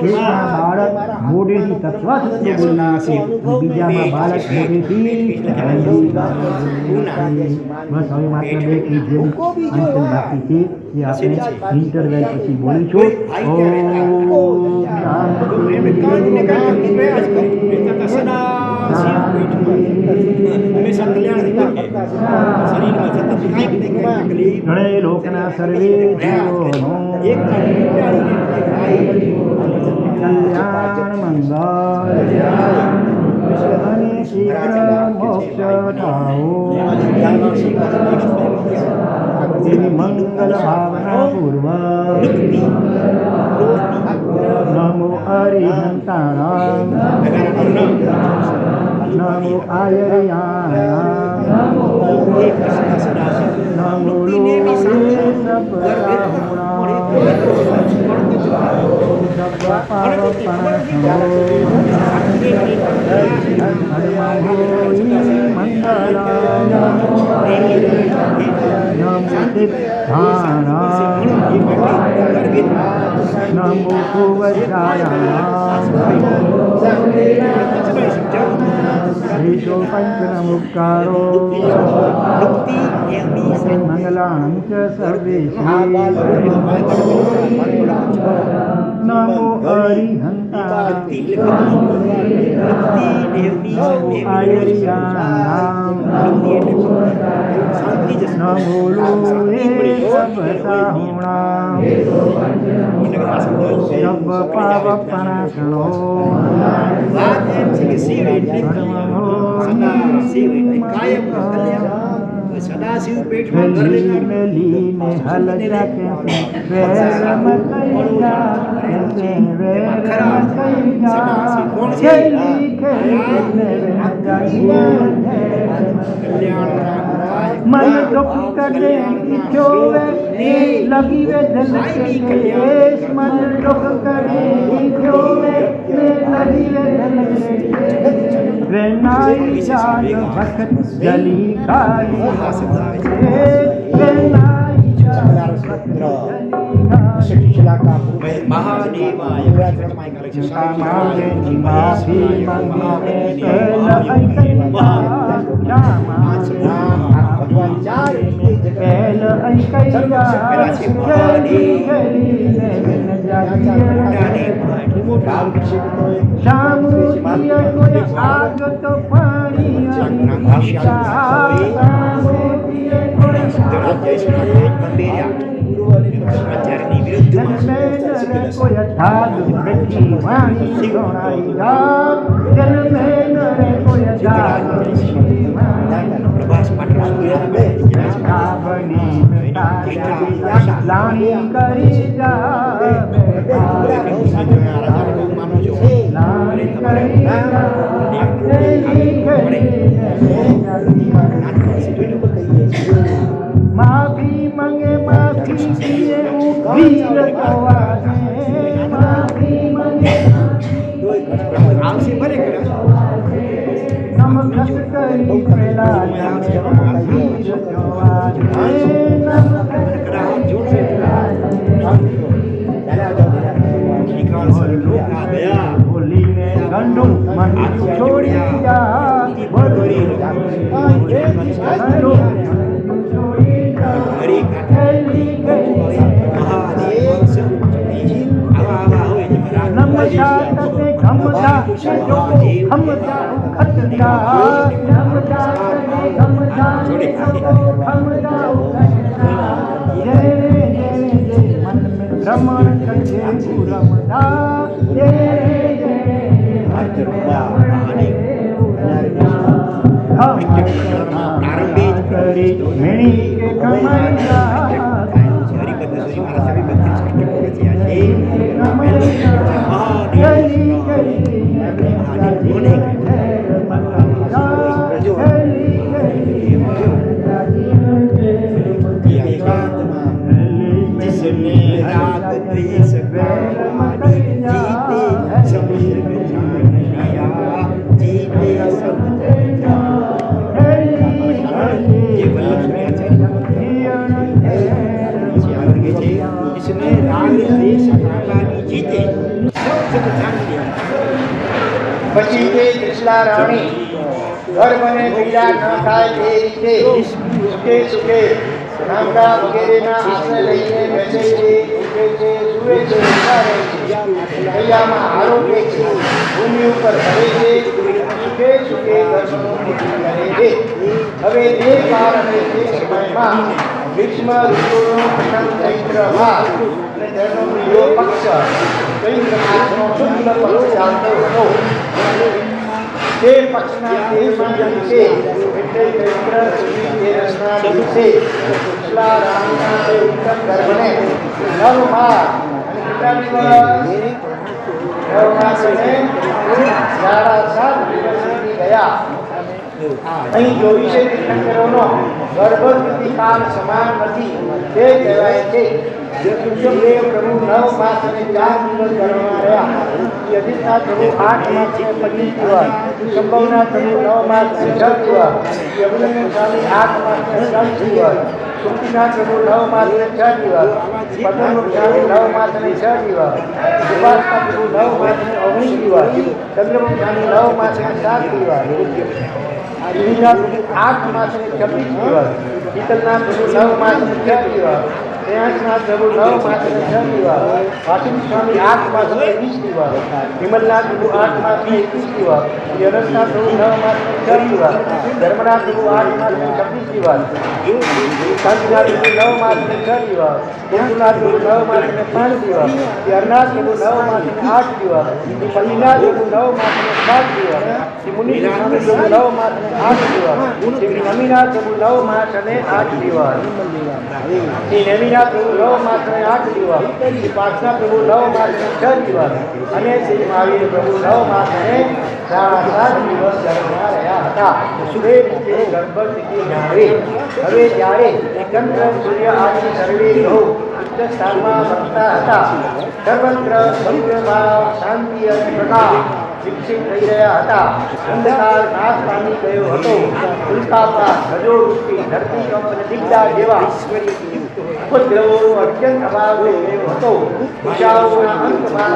એકમાં બાળક મોઢેથી તત્વાસત્ય બોલે છે, બીજામાં બાળક મોઢેથી બસ હવે માત્ર 2 મિનિટ જેવું અંતર બાકી છે, જે આપણે ઇન્ટરવેલ પછી બોલીશું. ઘણે લોકના સર્વે કલ્યાણ મંગલ અને શીઘ્ર મોક્ષ થાઓ એવી મંગલ ભાવના પૂર્વક નમો હરિહંતાણામ નમો આયર્યાણામ નમો લોકે નમો શ્રીજો પંચનમુકારો મંગલાણં ચ સર્વેષાં નમો હરિહંતાણામ નમો આયર્યાણામ નમો લોકે સર્વસાહુણામ સર્વ પાવપનાશનો સદાશિવ પેટમાં ઘર લેનાર મેલીને હલ જાકે વેરમ કૈયા વેરમ કૈયા કોણ છે? मन दुख करे जोवे लगी वे दिल के देश मन दुख करे जोवे लगी वे दिल के वे नाई जान वक्त जली काली वे नाई जान वक्त शिला का महादेवाय माफी मांगे पहल ऐकैया गली गली शाम कोई आग तो पानी कोई थाग बैठी वाणी गौराईगा जल में नरे कोई जाग लाणी करी जा माफी मंगे माफी दिए वीर माफी मंगे नमक करी पेला गंडू मन छोड़ी जा रमण कंजे रमदा मेणी के कमरिया રાગ દ્વેષ કામાની જીતે સમુદ્ર જાણ્યા જીતે સમુદ્ર ये वल्लभ इसमें राग द्वेष कामानी जीते सब जान लिया પછી તે ત્રિશલા રાણી ગર્ભને પીડા ન થાય તે રીતે સુખે સુખે નામડા વગેરેના આશ્રય લઈને બેસે છે, ઉઠે છે, સૂવે છે, ઊભા રહે છે, હૈયામાં આરોગ્ય છે, ભૂમિ ઉપર ફરે છે, સુખે સુખે ગર્ભનું નિર્માણ કરે છે. હવે તે કાળ અને તે સમયમાં ગ્રીષ્મ ઋતુનો પ્રથમ ચૈત્ર માસ અને તેનો બીજો પક્ષ ચૈત્ર માસનો શુક્લ પક્ષ ચાલતો હતો. તે પક્ષના 13મા દિવસે એટલે ચૈત્ર સુધી 13ના દિવસે ત્રિશલા રાણીના તે ઉત્તમ ગર્ભને 9 માસ અને કેટલા દિવસ 9 માસ અને 7 દિવસ સુધી ગયા. અહીં 24 તીર્થંકરોનો ગર્ભવતી કાળ સમાન નથી તે કહેવાય છે. ઋષભદેવ પ્રભુ 9 માસ અને 4 દિવસ ગર્ભમાં રહ્યા. અધિષ્ઠા પ્રભુ 8 માસ અને 25 દિવસ, સંભવના પ્રભુ 9 માસ અને 6 દિવસ, અભિનંદન સ્વામી 8 માસ અને 10 દિવસ, સુખીના પ્રભુ 9 માસ અને 6 દિવસ, પદ્મમુખ સ્વામી 9 માસ અને 6 દિવસ, સુભાષના પ્રભુ 9 માસ અને 19 દિવસ, ચંદ્રમુખ સ્વામી 9 માસ અને 7 દિવસ, વિધિના પ્રભુ 8 માસ અને 26 દિવસ, શીતલના પ્રભુ 9 માસ અને 6 દિવસ, પ્રયાસના પ્રભુ 9 માસ અને 6 દિવસ, વાસુદેવ સ્વામી 8 માસ અને 20 દિવસ, વિમલના પ્રભુ 8 માસ અને 21 દિવસ, યરસના પ્રભુ 9 માસ અને 6 દિવસ, ધર્મના પ્રભુ 8 માસ અને 26 દિવસ, શાંતિના પ્રભુ 9 માસ અને 6 દિવસ, કુંભના પ્રભુ 9 માસ અને 5 દિવસ, યરના પ્રભુ 9 માસ અને 8 દિવસ, પલ્લીના પ્રભુ 9 માસ અને 7 દિવસ, મુનિ સ્વામી પ્રભુ 9 માસ અને 8 દિવસ, નમીના પ્રભુ 9 માસ અને 8 દિવસ, નવીના પ્રભુ 9 માસ અને 8 દિવસ, પાર્થના પ્રભુ 9 માસ અને 6 દિવસ અને શ્રી મહાવીર પ્રભુ 9 માસ અને 7 દિવસ ગર્ભમાં રહ્યા હતા. તે રીતે ગર્ભસ્થિતિ જાણવી. હવે જ્યારે ચંદ્ર સૂર્ય આદિ સર્વે ગ્રહો ઉચ્ચ સ્થાનમાં વર્તતા હતા, સર્વત્ર સૌભાવ, શાંતિ અને પ્રકાશ વિકસિત થઈ રહ્યા હતા. અંધકાર નાશ પામી ગયો હતો. ઉલ્કાપાત, ગજોવૃષ્ટિ, ધરતીકંપ અને દીપડા જેવા ઉપદ્રવોનો અત્યંત અભાવ થઈ ગયો હતો. દિશાઓના અંતમાં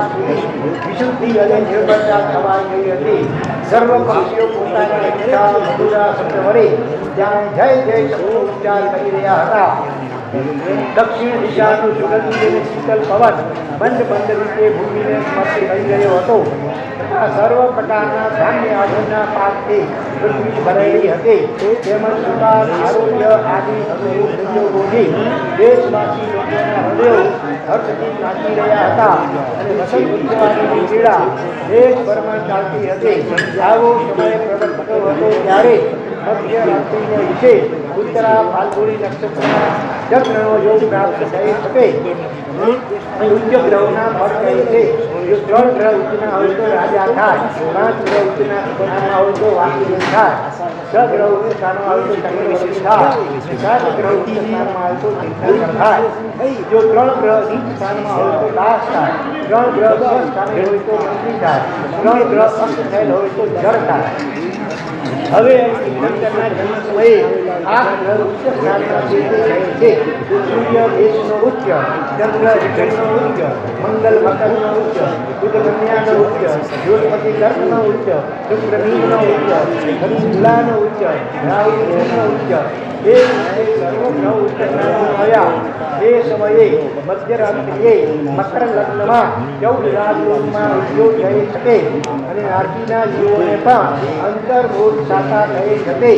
વિશુદ્ધિ અને નિર્ભરતા થવાઈ ગઈ હતી. સર્વ પક્ષીઓ પોતાના મીઠા મધુરા શબ્દ વડે ત્યાં જય જય શબ્દનો ઉચ્ચાર કરી રહ્યા હતા. દક્ષિણ દિશાનું સુગંધી અને શીતલ પવન બંધ રીતે ભૂમિને સ્પર્શ કરી રહ્યો હતો. સર્વ પ્રકારના ધાન્ય આગળના પાકથી પૃથ્વી ભરેલી હતી. તેમજ સુકાળ, આરોગ્ય આદિ અનુરૂપ સંજોગોથી દેશવાસી લોકોના હૃદયો હર્ષથી નાચી રહ્યા હતા અને વસંત ઉત્સવની પીડા દેશભરમાં ચાલતી હતી. આવો સમય પ્રવર્તતો હતો ત્યારે મધ્ય રાત્રિને વિશે ઉત્તરા ફાલ્ગુની નક્ષત્રના ચંદ્રનો યોગ પ્રાપ્ત થઈ શકે. ઉચ્ચ ગ્રહોના ફળ કહે છે. જો 3 ગ્રહ ઉચ્ચના હોય તો રાજા થાય, 5 ગ્રહ ઉચ્ચના સ્થાનમાં હોય તો વાણિજ્ય થાય, 6 ગ્રહ ઉચ્ચ સ્થાનમાં હોય તો ચક્રવર્તી થાય, 7 ગ્રહ ઉચ્ચ સ્થાનમાં હોય તો તીર્થંકર થાય. જો 3 ગ્રહ નીચ સ્થાનમાં હોય તો દાસ થાય, 3 ગ્રહ સ્વસ્થાને હોય તો મંત્રી થાય, 3 ગ્રહ અસ્ત થયેલ હોય તો જળ થાય. હવે તીર્થંકરના જન્મ સમયે આ ગ્રહ ઉચ્ચ સ્થાનમાં છે તે કહે છે. સૂર્ય દેશનો ઉચ્ચ, ચંદ્ર વિજયનો ઉચ્ચ, મંગલ મકરનો ઉચ્ચ, બુધ કન્યાનો ઉચ્ચ, બૃહસ્પતિ કર્કનો ઉચ્ચ, શુક્ર મીનનો ઉચ્ચ, શનિ તુલાનો ઉચ્ચ, રાહુ વૃષભનો ઉચ્ચ. એ સર્વ ગ્રહ ઉચ્ચ સ્થાનમાં આવ્યા. તે સમયે મધ્યરાત્રિએ મકર લગ્નમાં 14 રાજયોગમાં ઉદ્યોગ થઈ શકે અને આરતીના જીવોને પણ અંતર્ભૂત સાકાર થઈ શકે.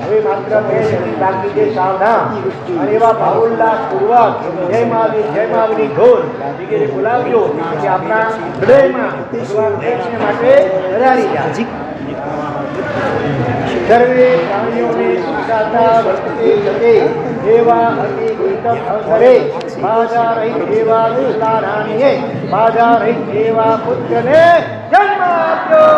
હવે માત્ર 2 મિનિટ બાકી છે. સાવધાન અને એવા ભાવોલ્લાસ પૂર્વક જય મહાવીર ઘોર વગેરે બોલાવ્યો કે આપણા હૃદયમાં ભગવાન કૃષ્ણ માટે વધારી જાય. સર્વે પ્રાણીઓને સુખાતા વર્તતે સતે એવા અતિ ઉત્તમ અવસરે બાધા રહિત એવા ત્રિશલા રાણીએ બાધા રહિત એવા પુત્રને જન્મ આપ્યો.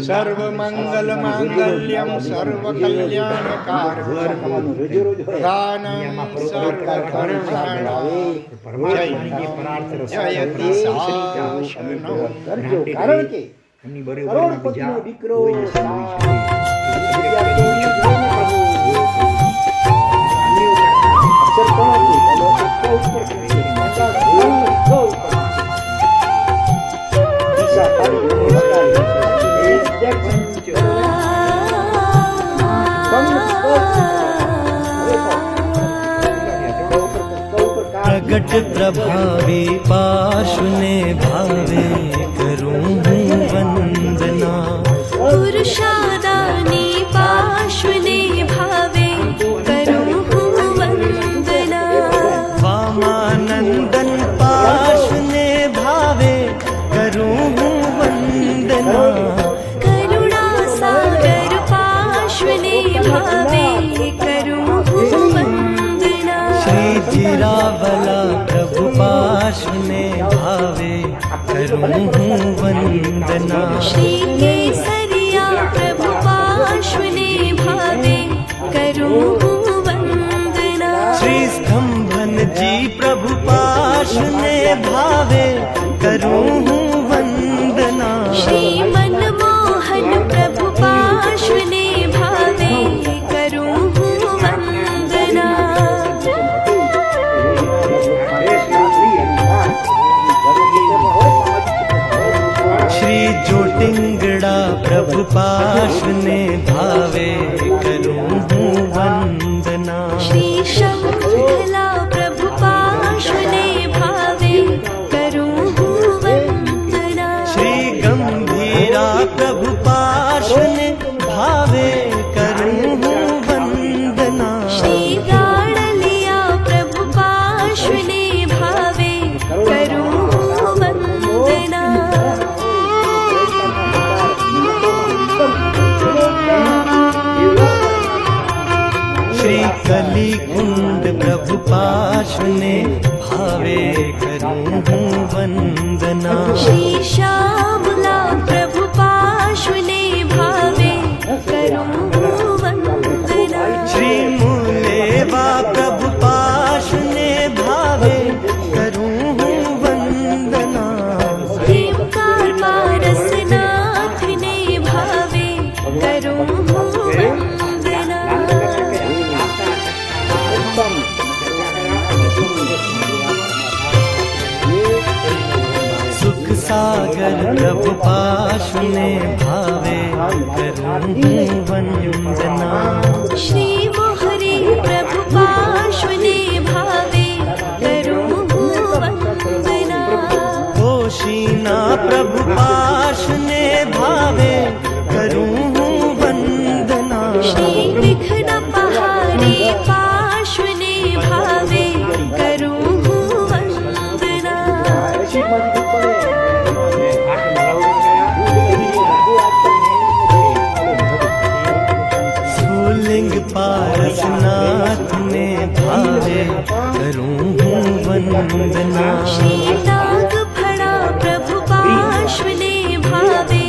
सर्वमंगल मांगल्यम सर्वकल्याणकारकम प्रधानं सर्वधर्माणां जयति शासनो। કારણ કે એમની કરોડપતિનો દીકરો प्रगट प्रभावी पाशुने भावे करूं हूँ वंदना। पुरुषादानी पाशुने भावे करूं हूँ वंदना। वामानंदन पाशुने भावे करूं हूँ वंदना। करुणा सागर पाशुने भावे करूं हूँ वंदना। श्री जिरावला प्रभु पाशुने भावे करूं हूँ वंदना। श्री केसरिया प्रभु पाशुने भावे करूं हूँ वंदना। श्री स्तंभन जी प्रभु पाशुने भावे करूं हूँ वंदना। श्री मनमोहन प्रभु पाशुने भावे करूं हूँ वंदना। श्री ज्योतिंगड़ा प्रभु पाशुने भावे करूं हूँ वंदना। श्री शंखला प्रभु पाशुने भावे करूं हूँ वंदना। श्री गंभीरा प्रभु पाशुने भावे करूं हूँ वंदना। श्री गाड़लिया प्रभु पाशुने भावे करूं हूँ वंदना। श्री कली कुंड प्रभु पाशुने भावे करूं हूँ वंदना। श्री श्यामला प्रभु पाशुने भावे करूं हूँ वंदना। श्री मूलेवा प्रभु पाशुने भावे करूं हूँ वंदना। हेमकार पारसनाथ ने भावे करूं हूँ वंदना। सुख सागर प्रभु पाशुने भावे करूं हूँ वंदना। श्री मोहरे प्रभु पाशुने भावे करूं हूँ वंदना। होशीना प्रभु पाशुने भावे करूं हूँ वंदना। श्री नाग फणा प्रभु पार्श्वने भावे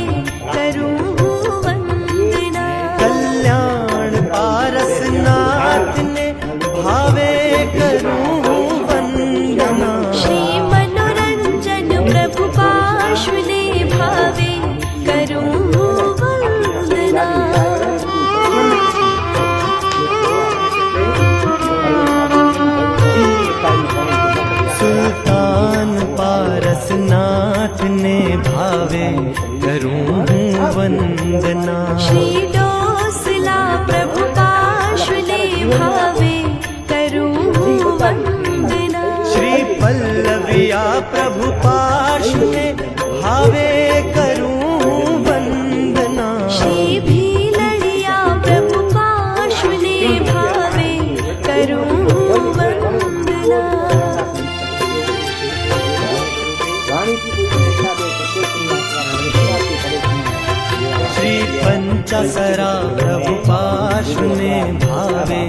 करूं हूँ वंदना। कल्याण पारसनाथ ने भावे करूं हूँ वंदना। श्री मनोरंजन प्रभु पार्श्वने भावे करूं हूँ वंदना। सुल्तान पारसनाथ ने भावे करूं हूँ वंदना। श्री डोसला प्रभु पार्श्वने भावे करूं हूँ वंदना। श्री पल्लविया प्रभु पार्श्वने भावे करूं हूँ वंदना। श्री भीलड़िया प्रभु पार्श्वने भावे करूं हूँ वंदना। श्री पंचासरा प्रभु पार्श्वने भावे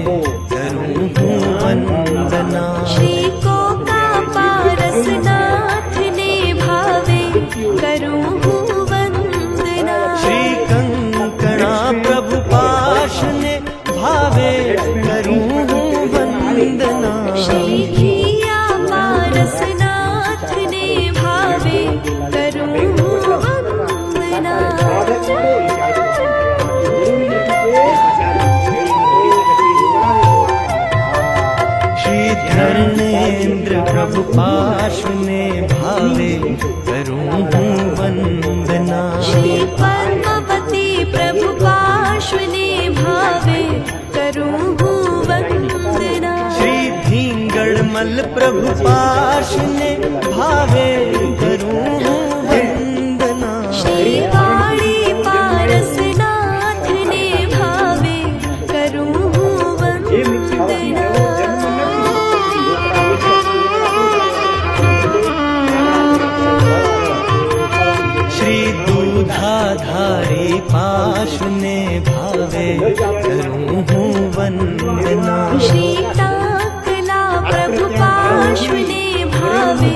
करूं हूँ वंदना। श्री कोका पारसनाथ ने भावे करूं हूँ वंदना। श्री कंकणा प्रभु पार्श्वने भावे करूं हूँ वंदना। श्री घिया पारसनाथ ने भावे करूं हूँ वंदना। श्री धर्मेंद्र प्रभु पार्श्वने भावे करूं हूँ वंदना। श्री पद्मावती प्रभु पार्श्वने भावे करूं हूँ वंदना। श्री धींगड़मल प्रभु पार्श्वने भावे करूं हूँ वंदना। श्री वाणी पारसनाथ ने भावे करूं हूँ वंदना। श्री दूधाधारी पार्श्वने भावे करूं हूँ वंदना। श्री टाकला प्रभु पार्श्वने भावे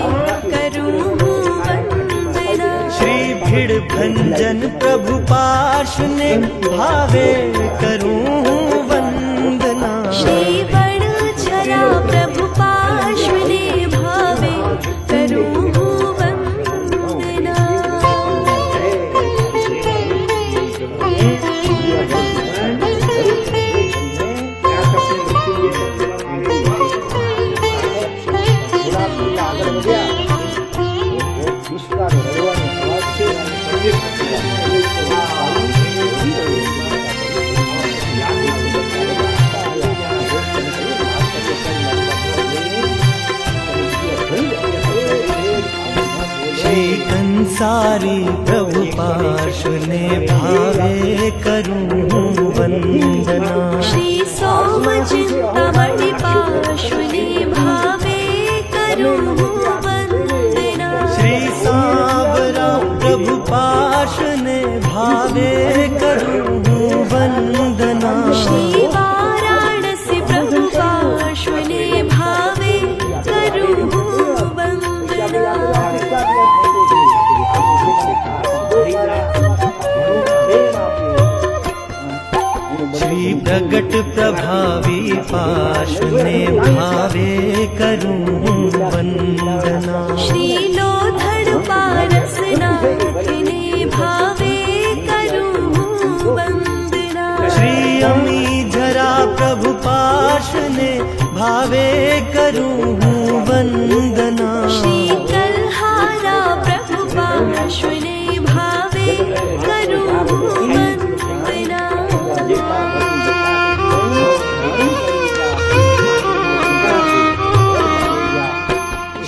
करूं हूँ वंदना। श्री भिड़ भंजन प्रभु पार्श्वने भावे करूं हूँ वंदना। श्री बड़छरा प्रभु पार्श्वने भावे करूं हूँ वंदना। श्री कंसारी प्रभु पार्श्वने भावे करूं हूँ वंदना। श्री सोमचिंतामणि पार्श्वने भावे करूं हूँ वंदना। श्री सांवरा प्रभु पार्श्वने भावे करूं हूँ वंदना। श्री वाराणसी प्रभु पार्श्वने भावे करूं हूँ वंदना। श्री प्रगट प्रभावी पार्श्वने भावे करूं हूँ वंदना। श्री लोधड़ पारसनाथ ने भावे करूं हूँ वंदना। श्री अमी झरा प्रभु पार्श्वने भावे करूं हूँ वंदना। श्री कल्हारा प्रभु पार्श्वने भावे करूं हूँ वंदना।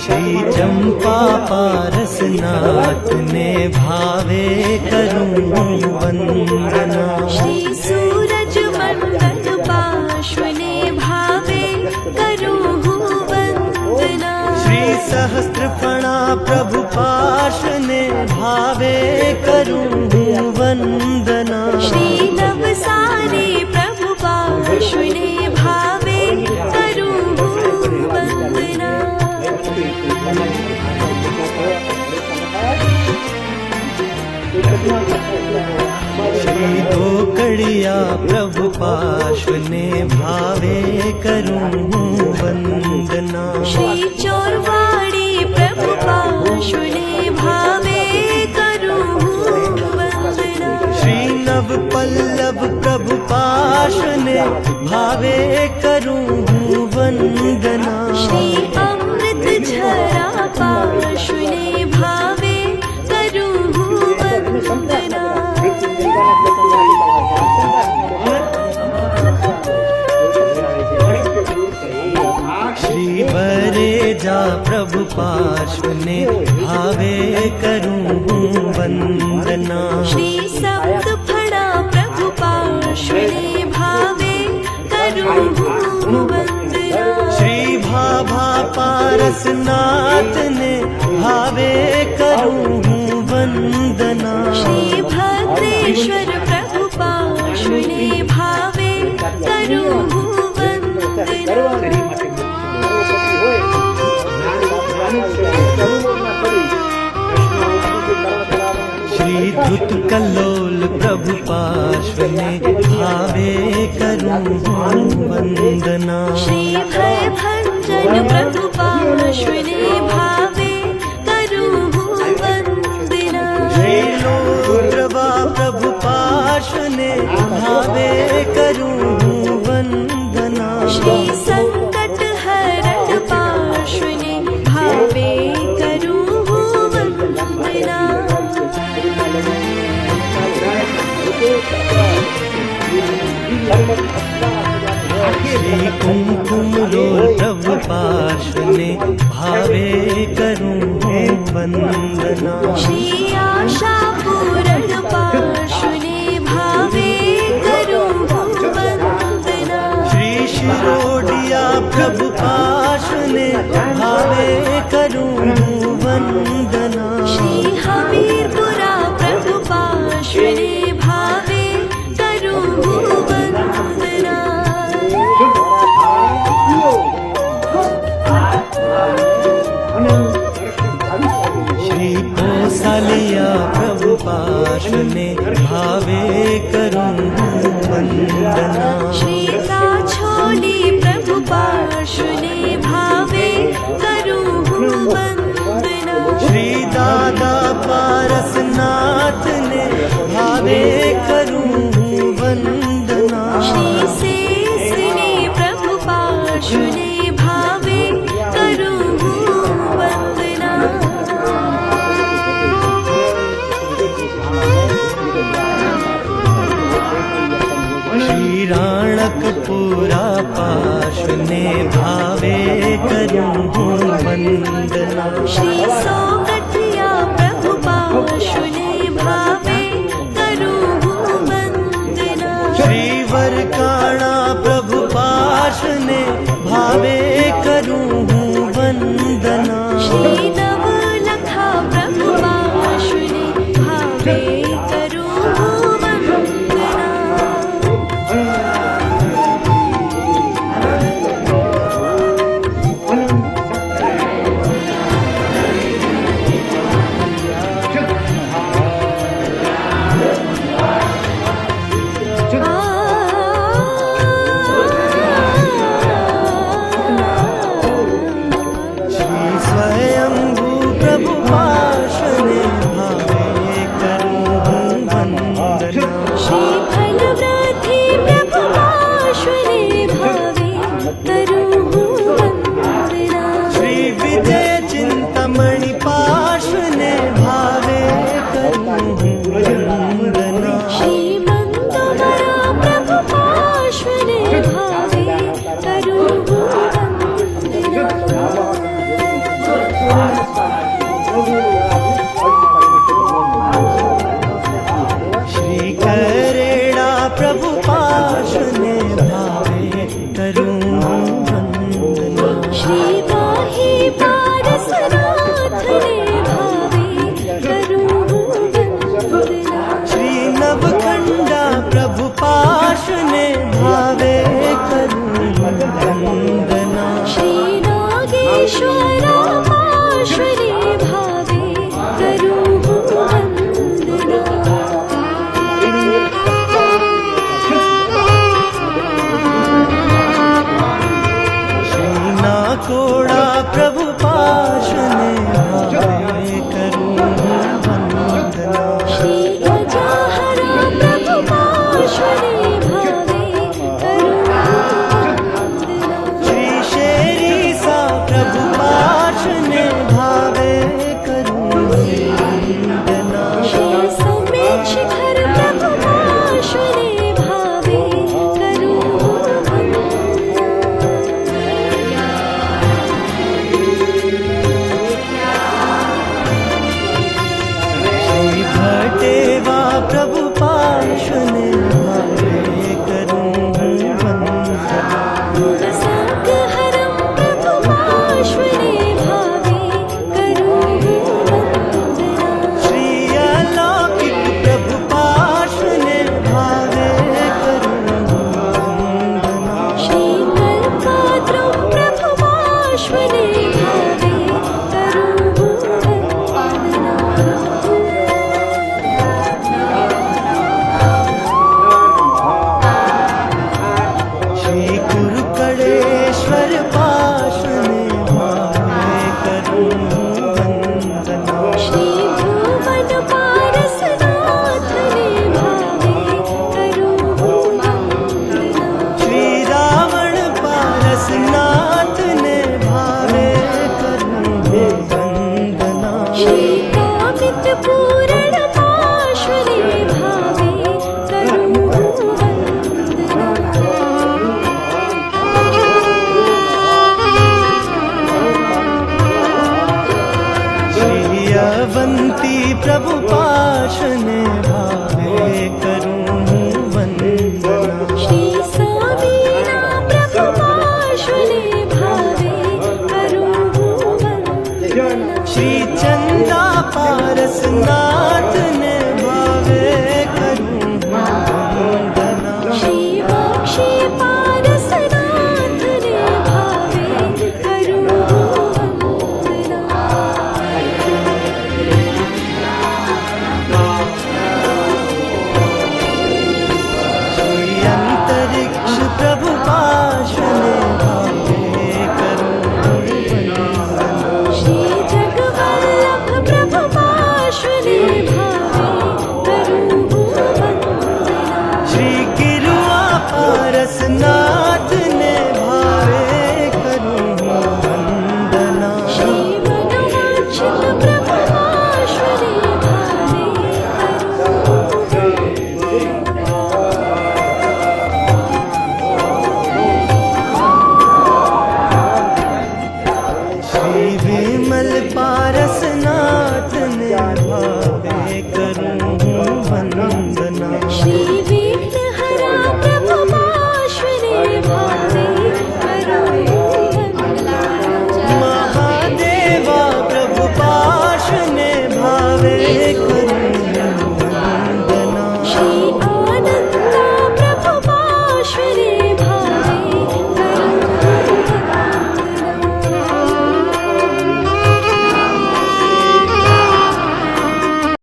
श्री चंपा पारसनाथ ने भावे करूं हूँ वंदना। श्री सूरज मंडल पार्श्वने भावे करूं हूँ वंदना। श्री सहस्त्रफणा प्रभु पार्श्वने भावे करूं हूँ वंदना। श्री नवसारी प्रभु पार्श्वने भावे करूं हूँ कड़िया प्रभु पार्श्वने भावे करूं वंदना। श्री चोरवाड़ी प्रभु पार्श्वने भावे करूं वंदना। श्री नव पल्लव प्रभु पार्श्वने भावे करूं वंदना। श्री अमृत झरा पार्श्वने भावे करूं वंदना। श्री बरेजा प्रभु पार्श्वने भावे करूं वंदना। श्री सप्त फड़ा प्रभु पार्श्वने भावे करूं वंदना। श्री भाभा पारसनाथ ने भावे करूं वंदना। श्री भद्रेश्वर प्रभु पार्श्वने भावे करूं वंदना। श्री धुत कल्लोल प्रभु पार्श्वने भावे करूं वंदना। श्री भय भंजन प्रभु पार्श्वने भावे करूं वंदना। श्री लोद्रवा प्रभु पार्श्वने भावे करूं वंदना। श्री संकट हरण पार्श्वने भावे करूं वंदना। श्री कुमकुम रोल प्रभु पार्श्वने भावे करूं वंदना। श्री आशा पूरण पार्श्वने भावे करूं वंदना। श्री शिरोडिया प्रभु पार्श्वने भावे करूं वंदना। श्री हमीरपुरा प्रभु पार्श्वने भावे करूं वंदना। श्री कौसल्या प्रभु पार्श्वने भावे करूं वंदना। श्री काछोली प्रभु पार्श्वने भावे करूं वंदना। श्री दादा पारसनाथ ने भावे करूं वंदना। श्री शेषने प्रभु पार्श्वने भावे करूं वंदना। श्री राणकपुरा पार्श्वने भावे करूं वंदना। श्री सोगठिया प्रभु पार्श्वने भावे करूं वंदना। श्री वरकाणा प्रभु पार्श्वने भावे करूं वंदना। श्री नवलखा प्रभु पार्श्वने भावे करूं वंदना। श्री स्वयंभू प्रभु पार्श्वने भावे करूं वंदना। श्री फलव्रती प्रभु पार्श्वने भावे करूं वंदना। श्री विजय चिंतामणि पार्श्वने भावे करूं वंदना। श्री मंगमरा प्रभु पार्श्वने भावे करूं वंदना। श्री करेड़ा प्रभु पार्श्वने भावे करूं वंदना। श्री वाही पारसनाथ ने भावे करूं वंदना। श्री नवखंडा प्रभु पार्श्वने